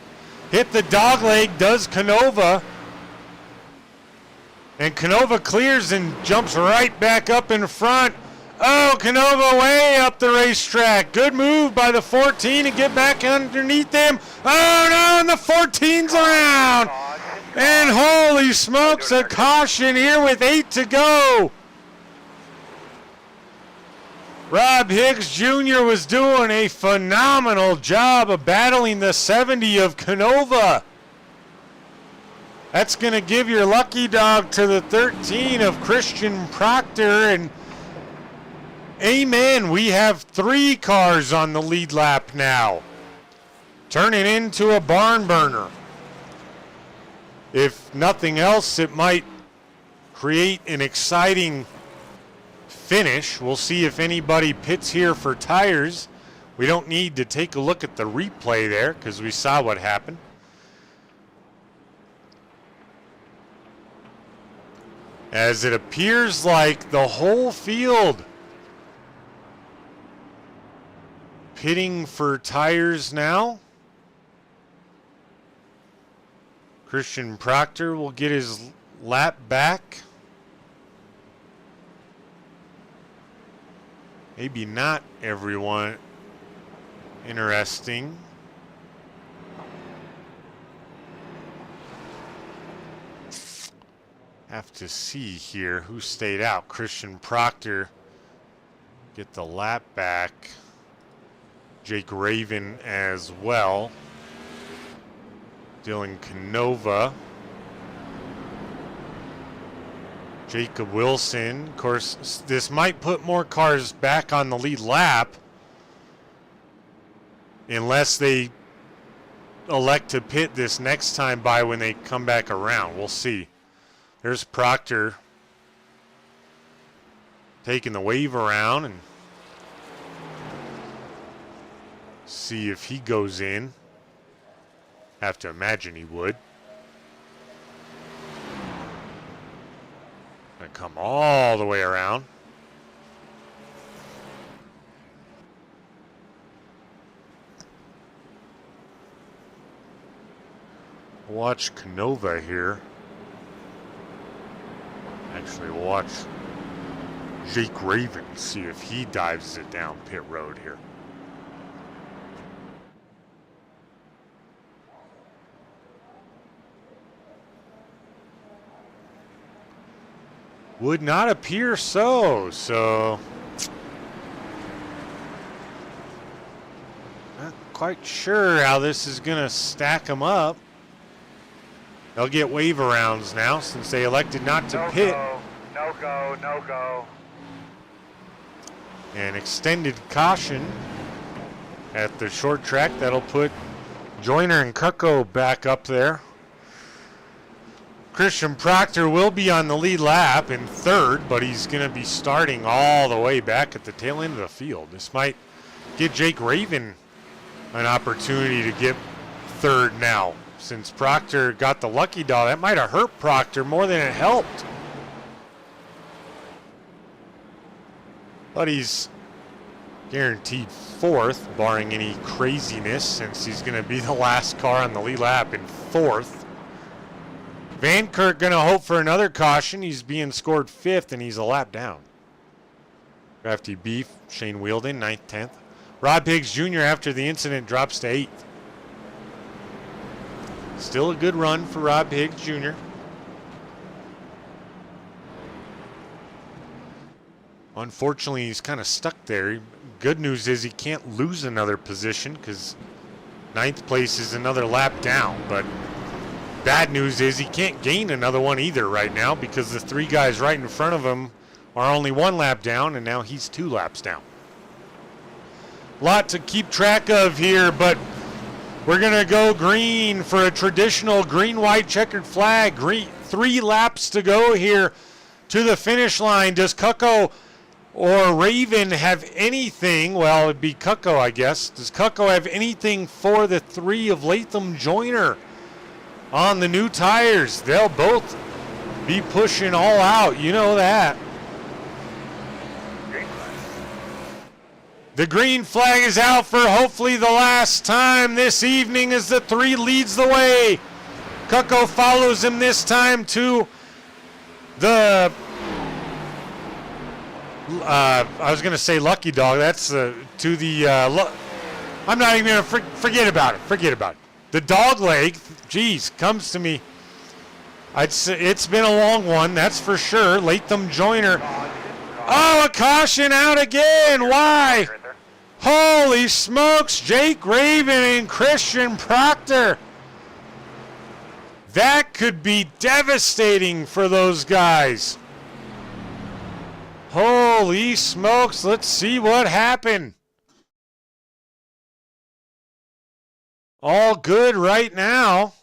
hit the dog leg, does Canova. And Canova clears and jumps right back up in front. Oh, Canova way up the racetrack. Good move by the 14 to get back underneath them. Oh, no, and the 14's around. And holy smokes, a caution here with 8 to go. Rob Higgs Jr. was doing a phenomenal job of battling the 70 of Canova. That's going to give your lucky dog to the 13 of Christian Proctor. And amen, we have 3 cars on the lead lap now. Turning into a barn burner. If nothing else, it might create an exciting finish. We'll see if anybody pits here for tires. We don't need to take a look at the replay there because we saw what happened. As it appears like the whole field pitting for tires now. Christian Proctor will get his lap back. Maybe not everyone. Interesting. Have to see here who stayed out. Christian Proctor get the lap back. Jake Raven as well. Dylan Canova. Jacob Wilson. Of course, this might put more cars back on the lead lap unless they elect to pit this next time by when they come back around. We'll see. There's Proctor taking the wave around and see if he goes in. Have to imagine he would. Gonna come all the way around. Watch Canova here. Actually, watch Jake Raven, see if he dives it down pit road here. Would not appear so. Not quite sure how this is going to stack them up. They'll get wave arounds now since they elected not to pit. No go. An extended caution at the short track. That'll put Joyner and Kucko back up there. Christian Proctor will be on the lead lap in third, but he's going to be starting all the way back at the tail end of the field. This might give Jake Raven an opportunity to get third now. Since Proctor got the lucky dog, that might have hurt Proctor more than it helped. But he's guaranteed fourth, barring any craziness, since he's going to be the last car on the lead lap in fourth. Van Kirk going to hope for another caution. He's being scored fifth, and he's a lap down. Crafty Beef, Shane Wheeldon, 9th, 10th. Rob Higgs Jr. after the incident drops to 8th. Still a good run for Rob Higgs Jr. Unfortunately, he's kind of stuck there. Good news is he can't lose another position because 9th place is another lap down. But bad news is he can't gain another one either right now because the 3 guys right in front of him are only 1 lap down, and now he's 2 laps down. Lot to keep track of here, but we're going to go green for a traditional green-white checkered flag. 3 laps to go here to the finish line. Does Kucko or Raven have anything? Well, it'd be Kucko, I guess. Does Kucko have anything for the 3 of Latham Joyner on the new tires? They'll both be pushing all out. You know that. The green flag is out for hopefully the last time this evening as the 3 leads the way. Kucko follows him this time to the I was going to say lucky dog. That's to the, I'm not even going to forget about it. Forget about it. The dog leg, geez, comes to me. It's been a long one, that's for sure. Latham Joyner. Oh, a caution out again. Why? Holy smokes, Jake Raven and Christian Proctor. That could be devastating for those guys. Holy smokes, let's see what happened. All good right now.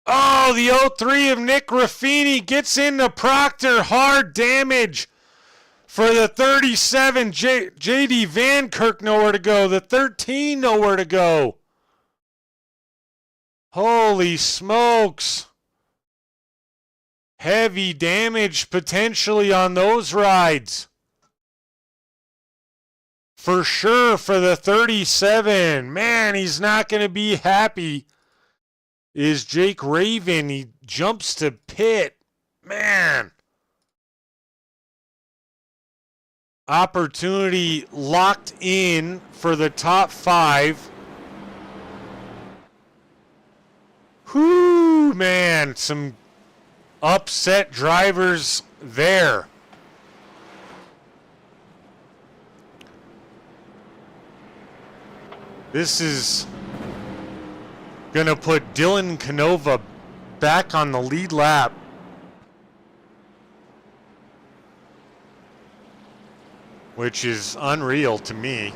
Oh, the 0-3 of Nick Raffini gets into Proctor. Hard damage for the 37. J.D. Van Kirk nowhere to go. The 13 nowhere to go. Holy smokes. Heavy damage potentially on those rides. For sure for the 37. Man, he's not going to be happy. Is Jake Raven. He jumps to pit. Man. Opportunity locked in for the top 5. Whoo, man. Some upset drivers there. This is going to put Dylan Canova back on the lead lap. Which is unreal to me.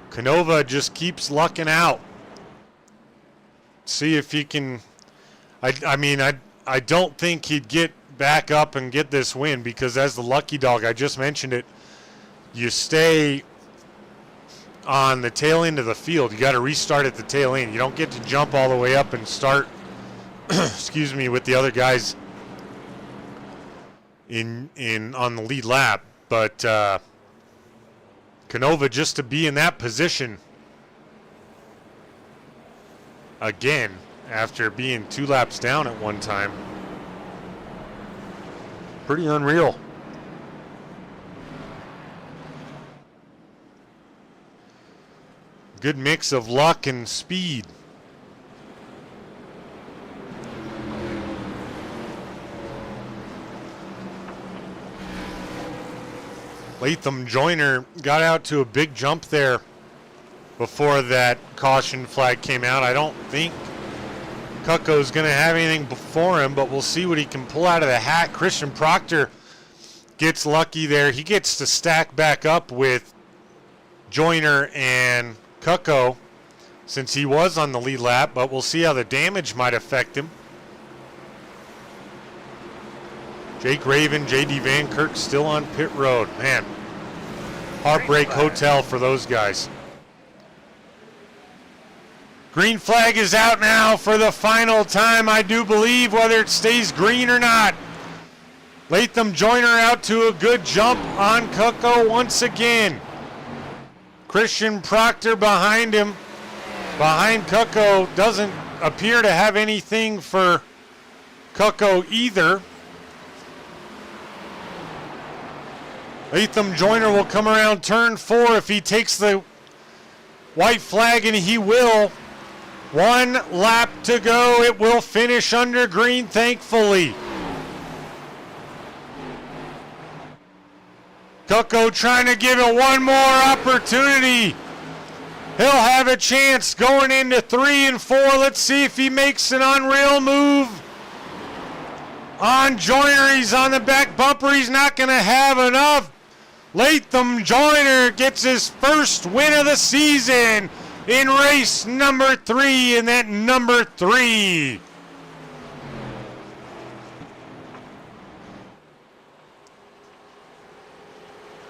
Canova just keeps lucking out. See if he can. I don't think he'd get back up and get this win, because as the lucky dog, I just mentioned it, you stay on the tail end of the field. You got to restart at the tail end. You don't get to jump all the way up and start excuse me, with the other guys in on the lead lap. But Canova, just to be in that position again after being 2 laps down at one time, pretty unreal. Good mix of luck and speed. Latham Joyner got out to a big jump there before that caution flag came out. I don't think Kucko's going to have anything before him, but we'll see what he can pull out of the hat. Christian Proctor gets lucky there. He gets to stack back up with Joyner and Kucko since he was on the lead lap, but we'll see how the damage might affect him. Jake Raven, J.D. Van Kirk still on pit road. Man, heartbreak hotel for those guys. Green flag is out now for the final time, I do believe, whether it stays green or not. Latham Joyner out to a good jump on Kucko once again. Christian Proctor behind him. Behind Kucko, doesn't appear to have anything for Kucko either. Latham Joyner will come around turn 4 if he takes the white flag, and he will. 1 lap to go. It will finish under green, thankfully. Kucko trying to give it one more opportunity. He'll have a chance going into 3 and 4. Let's see if he makes an unreal move. On Joyner, he's on the back bumper. He's not going to have enough. Latham Joyner gets his first win of the season in race number 3, and that number 3.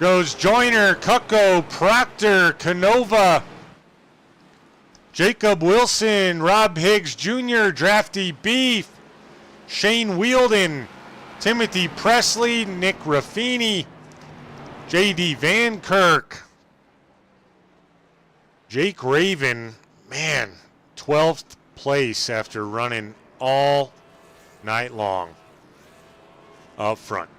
Goes Joyner, Kucko, Proctor, Canova, Jacob Wilson, Rob Higgs Jr., Drafty Beef, Shane Wielden, Timothy Presley, Nick Raffini, J.D. Van Kirk, Jake Raven, man, 12th place after running all night long. up front.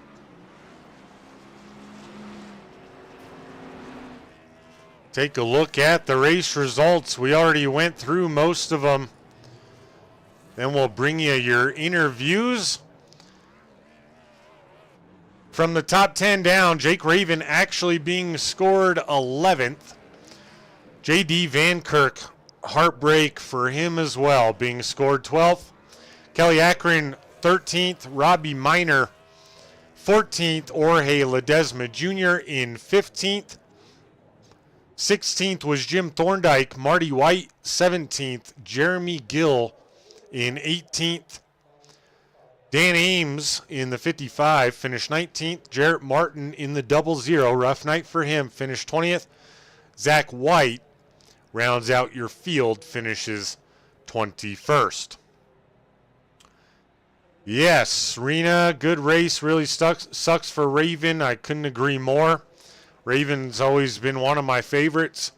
Take a look at the race results. We already went through most of them. Then we'll bring you your interviews. From the top 10 down, Jake Raven actually being scored 11th. J.D. Van Kirk, heartbreak for him as well, being scored 12th. Kelly Akron, 13th. Robbie Miner, 14th. Jorge Ledesma Jr. in 15th. 16th was Jim Thorndike. Marty White, 17th. Jeremy Gill in 18th. Dan Ames in the 55 finished 19th. Jarrett Martin in the 00, rough night for him, finished 20th. Zach White rounds out your field, finishes 21st. Yes, Serena, good race, really sucks for Raven. I couldn't agree more. Raven's always been one of my favorites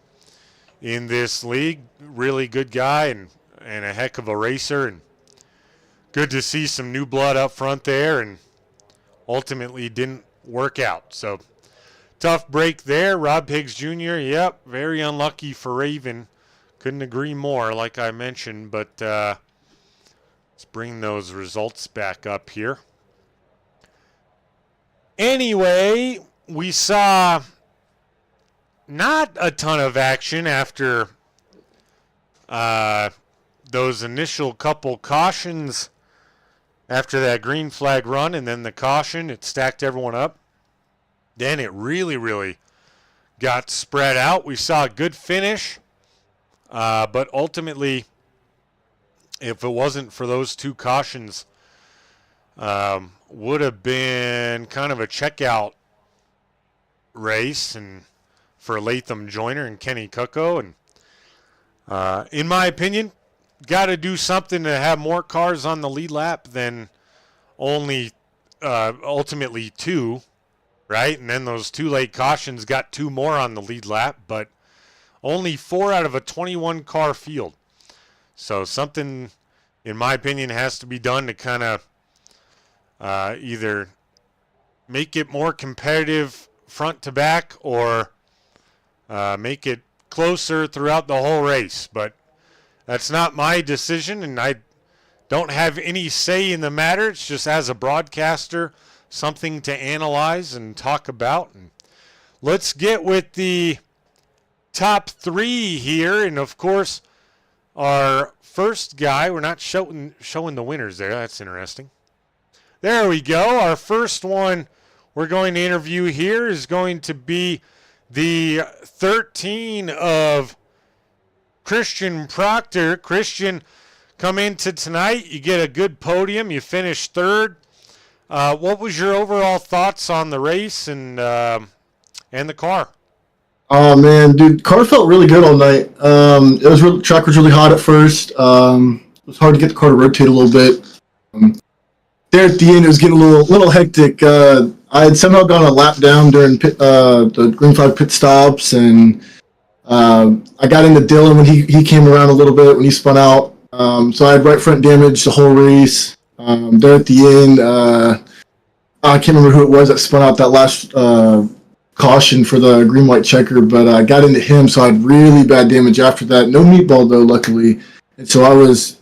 in this league. Really good guy and a heck of a racer, and good to see some new blood up front there, and ultimately didn't work out. So tough break there. Rob Higgs Jr., yep, very unlucky for Raven. Couldn't agree more, like I mentioned, but let's bring those results back up here. Anyway, we saw not a ton of action after those initial couple cautions after that green flag run, and then the caution, it stacked everyone up. Then it really got spread out. We saw a good finish, but ultimately, if it wasn't for those two cautions, would have been kind of a checkout race and for Latham Joyner and Kenny Cucko. And in my opinion, got to do something to have more cars on the lead lap than only ultimately two, right? And then those two late cautions got two more on the lead lap, but only 4 out of a 21 car field. So something, in my opinion, has to be done to kind of either make it more competitive front to back or make it closer throughout the whole race. But that's not my decision, and I don't have any say in the matter. It's just, as a broadcaster, something to analyze and talk about. And let's get with the top 3 here. And of course, our first guy, we're not showing the winners there. That's interesting. There we go. Our first one we're going to interview here is going to be the 13 of Christian Proctor. Christian, come into tonight. You get a good podium. You finished 3rd. What was your overall thoughts on the race and the car? Oh man, dude, car felt really good all night. Track was really hot at first. It was hard to get the car to rotate a little bit. There at the end, it was getting a little hectic. I had somehow gone a lap down during the green flag pit stops, and I got into Dylan when he came around a little bit when he spun out. So I had right front damage the whole race. There at the end, I can't remember who it was that spun out that last caution for the green-white checker, but I got into him, so I had really bad damage after that. No meatball though, luckily. And so I was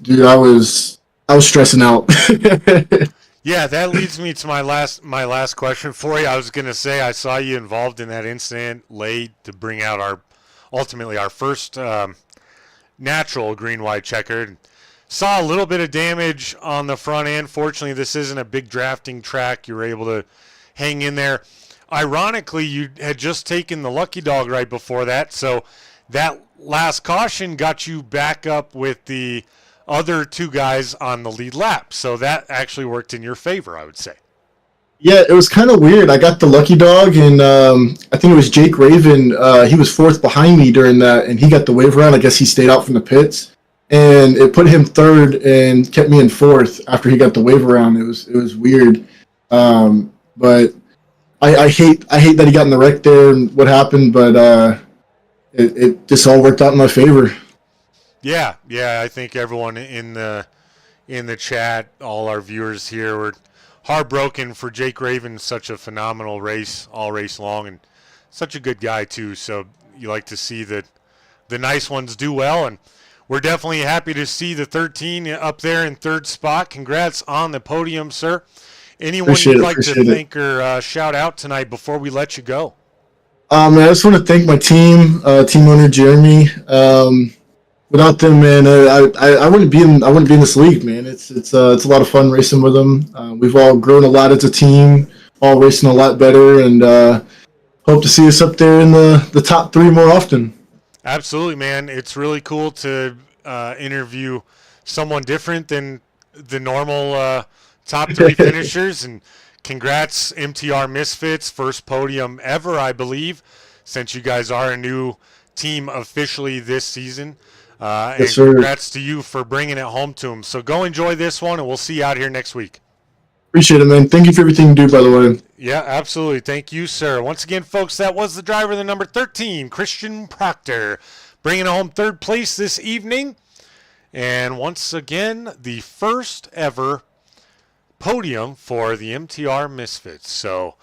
stressing out. Yeah, that leads me to my last question for you. I was going to say, I saw you involved in that incident late to bring out ultimately our first natural green-white checker. Saw a little bit of damage on the front end. Fortunately, this isn't a big drafting track. You were able to hang in there. Ironically, you had just taken the lucky dog right before that, so that last caution got you back up with the other 2 guys on the lead lap. So that actually worked in your favor, I would say. Yeah, it was kind of weird. I got the lucky dog, and I think it was Jake Raven. He was 4th behind me during that, and he got the wave around. I guess he stayed out from the pits, and it put him 3rd and kept me in 4th after he got the wave around. It was weird, but I hate that he got in the wreck there and what happened, but it just all worked out in my favor. Yeah, I think everyone in the chat, all our viewers here, were heartbroken for Jake Raven. Such a phenomenal race, all race long, and such a good guy too. So you like to see that the nice ones do well, and we're definitely happy to see the 13 up there in third spot. Congrats on the podium, sir. Anyone you'd like to thank or shout out tonight before we let you go? I just want to thank my team, team owner Jeremy. Without them, man, I wouldn't be in this league, man. It's a lot of fun racing with them. We've all grown a lot as a team, all racing a lot better, and hope to see us up there in the top 3 more often. Absolutely, man. It's really cool to interview someone different than the normal top 3 finishers. And congrats, MTR Misfits, first podium ever, I believe, since you guys are a new team officially this season. And congrats to you for bringing it home to them. So go enjoy this one, and we'll see you out here next week. Appreciate it, man. Thank you for everything you do, by the way. Yeah, absolutely. Thank you, sir. Once again, folks, that was the driver, the number 13, Christian Proctor, bringing home third place this evening. And once again, the first ever podium for the MTR Misfits. So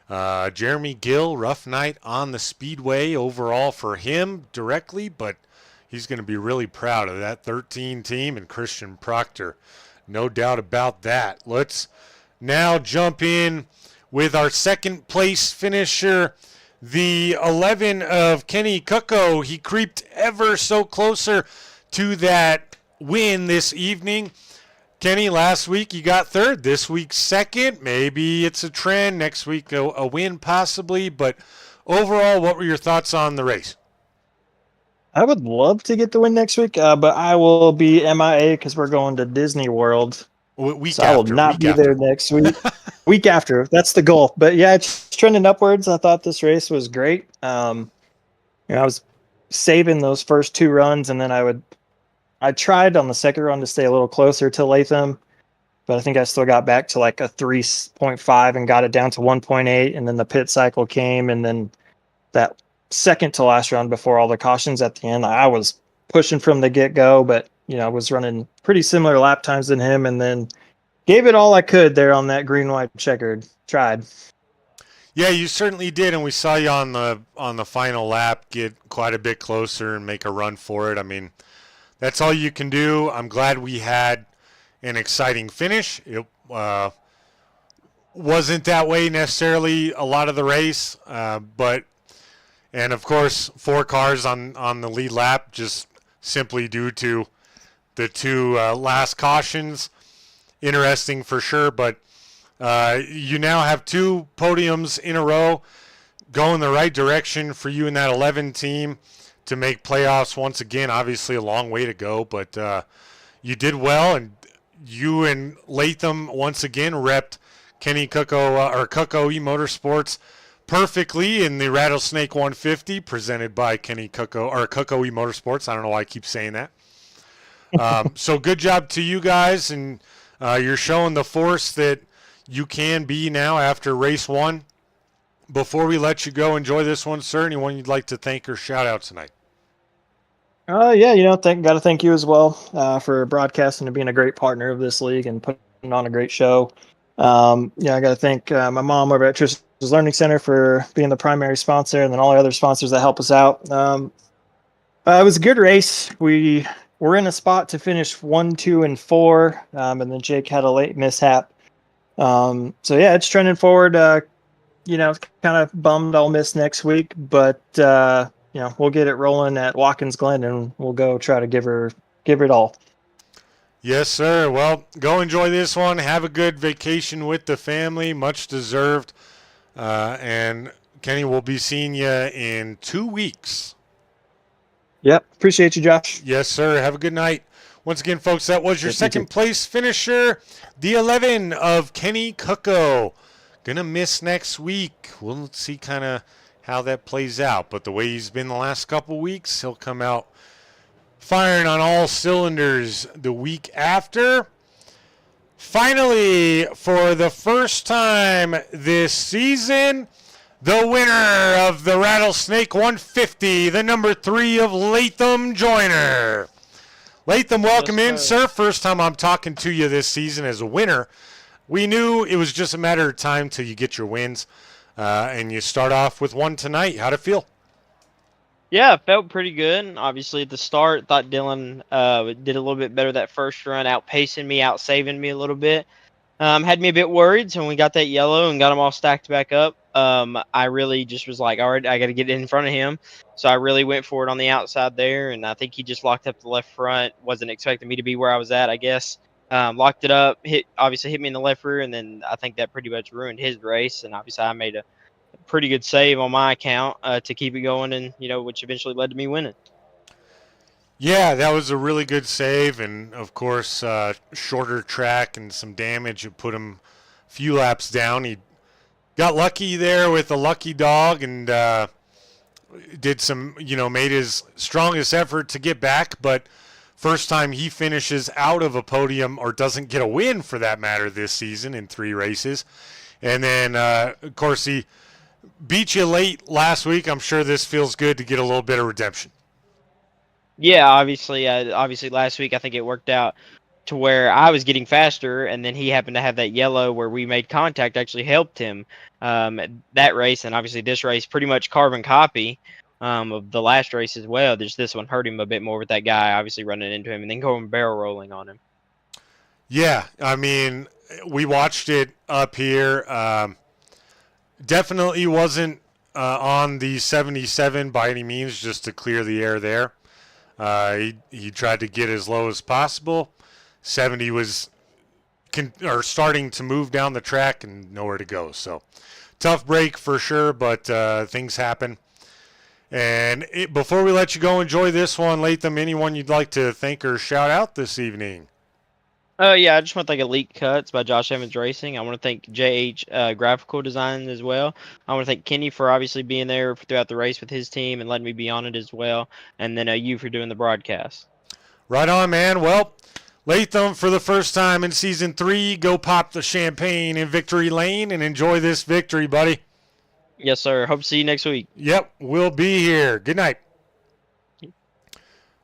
Jeremy Gill, rough night on the speedway overall for him directly, but he's going to be really proud of that 13 team and Christian Proctor. No doubt about that. Let's now jump in with our second place finisher, the 11 of Kenny Kuko. He creeped ever so closer to that win this evening. Kenny, last week you got third, this week second. Maybe it's a trend, next week a win possibly, but overall, what were your thoughts on the race? I would love to get the win next week, but I will be MIA because we're going to Disney World. I will not be there next week. Week after, that's the goal. But yeah, it's trending upwards. I thought this race was great. I was saving those first 2 runs, and then I tried on the second run to stay a little closer to Latham, but I think I still got back to like a 3.5 and got it down to 1.8, and then the pit cycle came, and then that second to last run before all the cautions at the end, I was pushing from the get-go, but I was running pretty similar lap times than him, and then gave it all I could there on that green-white checkered. Tried. Yeah, you certainly did, and we saw you on the final lap get quite a bit closer and make a run for it. I mean, that's all you can do. I'm glad we had an exciting finish. It wasn't that way necessarily a lot of the race, and of course 4 cars on the lead lap, just simply due to the 2 last cautions. Interesting for sure, but you now have 2 podiums in a row going the right direction for you in that 11 team to make playoffs once again. Obviously a long way to go, but you did well, and you and Latham once again repped Kenny Kuko or Kuko Motorsports perfectly in the Rattlesnake 150 presented by Kenny Kuko or Kuko Motorsports. I don't know why I keep saying that. So good job to you guys, and you're showing the force that you can be now after race 1. Before we let you go, enjoy this one, sir. Anyone you'd like to thank or shout out tonight? Got to thank you as well for broadcasting and being a great partner of this league and putting on a great show. I got to thank my mom over at Trish's Learning Center for being the primary sponsor, and then all the other sponsors that help us out. It was a good race. We were in a spot to finish 1, 2, and 4, and then Jake had a late mishap. It's trending forward. Kind of bummed I'll miss next week, but we'll get it rolling at Watkins Glen, and we'll go try to give it all. Yes, sir. Well, go enjoy this one. Have a good vacation with the family, much deserved. And Kenny, we'll be seeing you in 2 weeks. Yep. Appreciate you, Josh. Yes, sir. Have a good night. Once again, folks, that was your second place finisher, the 11 of Kenny Kuko. Gonna miss next week. We'll see kind of how that plays out. But the way he's been the last couple weeks, he'll come out firing on all cylinders the week after. Finally, for the first time this season, the winner of the Rattlesnake 150, the number 3 of Latham Joyner. Latham, welcome in, sir. First time I'm talking to you this season as a winner. we knew it was just a matter of time till you get your wins, and you start off with one tonight. How'd it feel? Yeah, it felt pretty good. Obviously, at the start, thought Dylan did a little bit better that first run, outpacing me, outsaving me a little bit. Had me a bit worried. So when we got that yellow and got them all stacked back up, I really just was like, all right, I got to get in front of him. So I really went for it on the outside there, and I think he just locked up the left front. Wasn't expecting me to be where I was at, I guess. Locked it up, obviously hit me in the left rear, and then I think that pretty much ruined his race. And obviously I made a pretty good save on my account to keep it going, and which eventually led to me winning. Yeah, that was a really good save, and of course, shorter track and some damage. It put him a few laps down. He got lucky there with a lucky dog, and did some, made his strongest effort to get back. But first time he finishes out of a podium, or doesn't get a win for that matter, this season in 3 races. And then, of course, he beat you late last week. I'm sure this feels good to get a little bit of redemption. Yeah, obviously last week I think it worked out to where I was getting faster, and then he happened to have that yellow where we made contact, actually helped him that race, and obviously this race pretty much carbon copy of the last race as well. Just this one hurt him a bit more with that guy obviously running into him and then going barrel rolling on him. Yeah, I mean, we watched it up here. Definitely wasn't on the 77 by any means, just to clear the air there. He tried to get as low as possible. 70 was starting to move down the track and nowhere to go. So tough break for sure, but things happen. And before we let you go, enjoy this one, Latham. Anyone you'd like to thank or shout out this evening? Yeah, I just want to thank Elite Cuts by Josh Evans Racing. I want to thank JH Graphical Design as well. I want to thank Kenny for obviously being there throughout the race with his team and letting me be on it as well. And then you for doing the broadcast. Right on, man. Well, Latham, for the first time in Season 3, go pop the champagne in Victory Lane and enjoy this victory, buddy. Yes, sir. Hope to see you next week. Yep, we'll be here. Good night.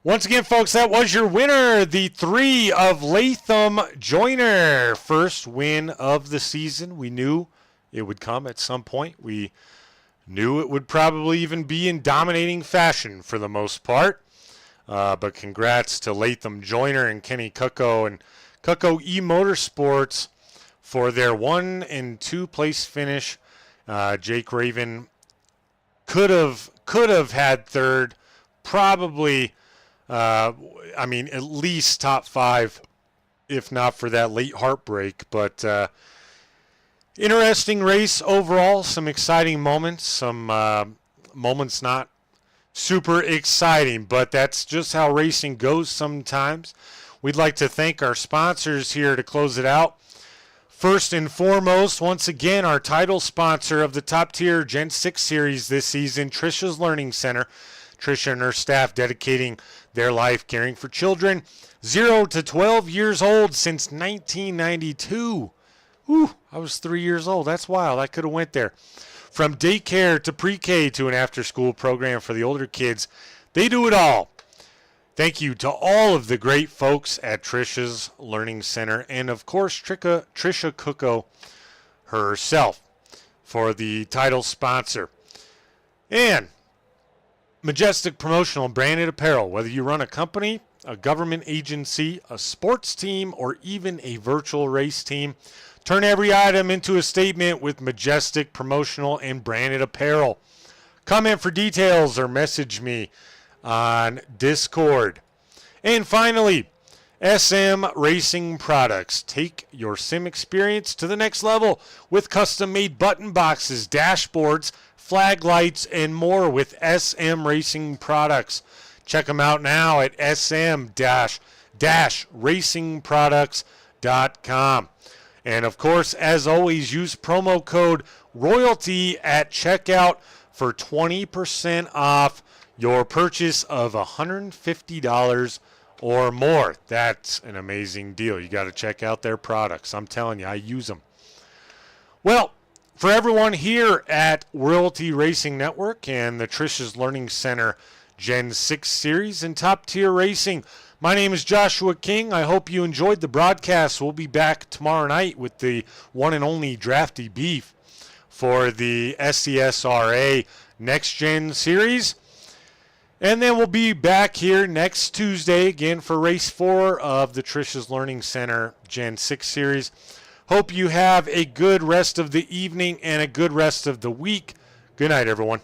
Once again, folks, that was your winner, the 3 of Latham Joyner. First win of the season. We knew it would come at some point. We knew it would probably even be in dominating fashion for the most part. But congrats to Latham Joyner and Kenny Cucco and Cucco E-Motorsports for their 1 and 2 place finish. Jake Raven could have had third, probably. At least top 5, if not for that late heartbreak. But interesting race overall. Some exciting moments. Some moments not super exciting, but that's just how racing goes sometimes. We'd like to thank our sponsors here to close it out. First and foremost, once again, our title sponsor of the top tier Gen 6 series this season, Trisha's Learning Center. Trisha and her staff dedicating their life caring for children 0 to 12 years old since 1992. Ooh, I was 3 years old. That's wild. I could have went there. From daycare to pre-K to an after-school program for the older kids, they do it all. Thank you to all of the great folks at Trisha's Learning Center, and of course Trisha Cucco herself for the title sponsor. And Majestic Promotional and Branded Apparel. Whether you run a company, a government agency, a sports team, or even a virtual race team, turn every item into a statement with Majestic Promotional and Branded Apparel. Comment for details or message me on Discord. And finally, SM Racing Products. Take your sim experience to the next level with custom-made button boxes, dashboards, flag lights, and more with SM Racing Products. Check them out now at sm-racingproducts.com. And of course, as always, use promo code ROYALTY at checkout for 20% off your purchase of $150 or more. That's an amazing deal. You got to check out their products. I'm telling you, I use them. Well, for everyone here at Royalty Racing Network and the Trisha's Learning Center Gen 6 Series and Top Tier Racing, My name is Joshua King. I hope you enjoyed the broadcast. We'll be back tomorrow night with the one and only Drafty Beef for the SCSRA Next Gen Series. And then we'll be back here next Tuesday again for Race 4 of the Trisha's Learning Center Gen 6 Series. Hope you have a good rest of the evening and a good rest of the week. Good night, everyone.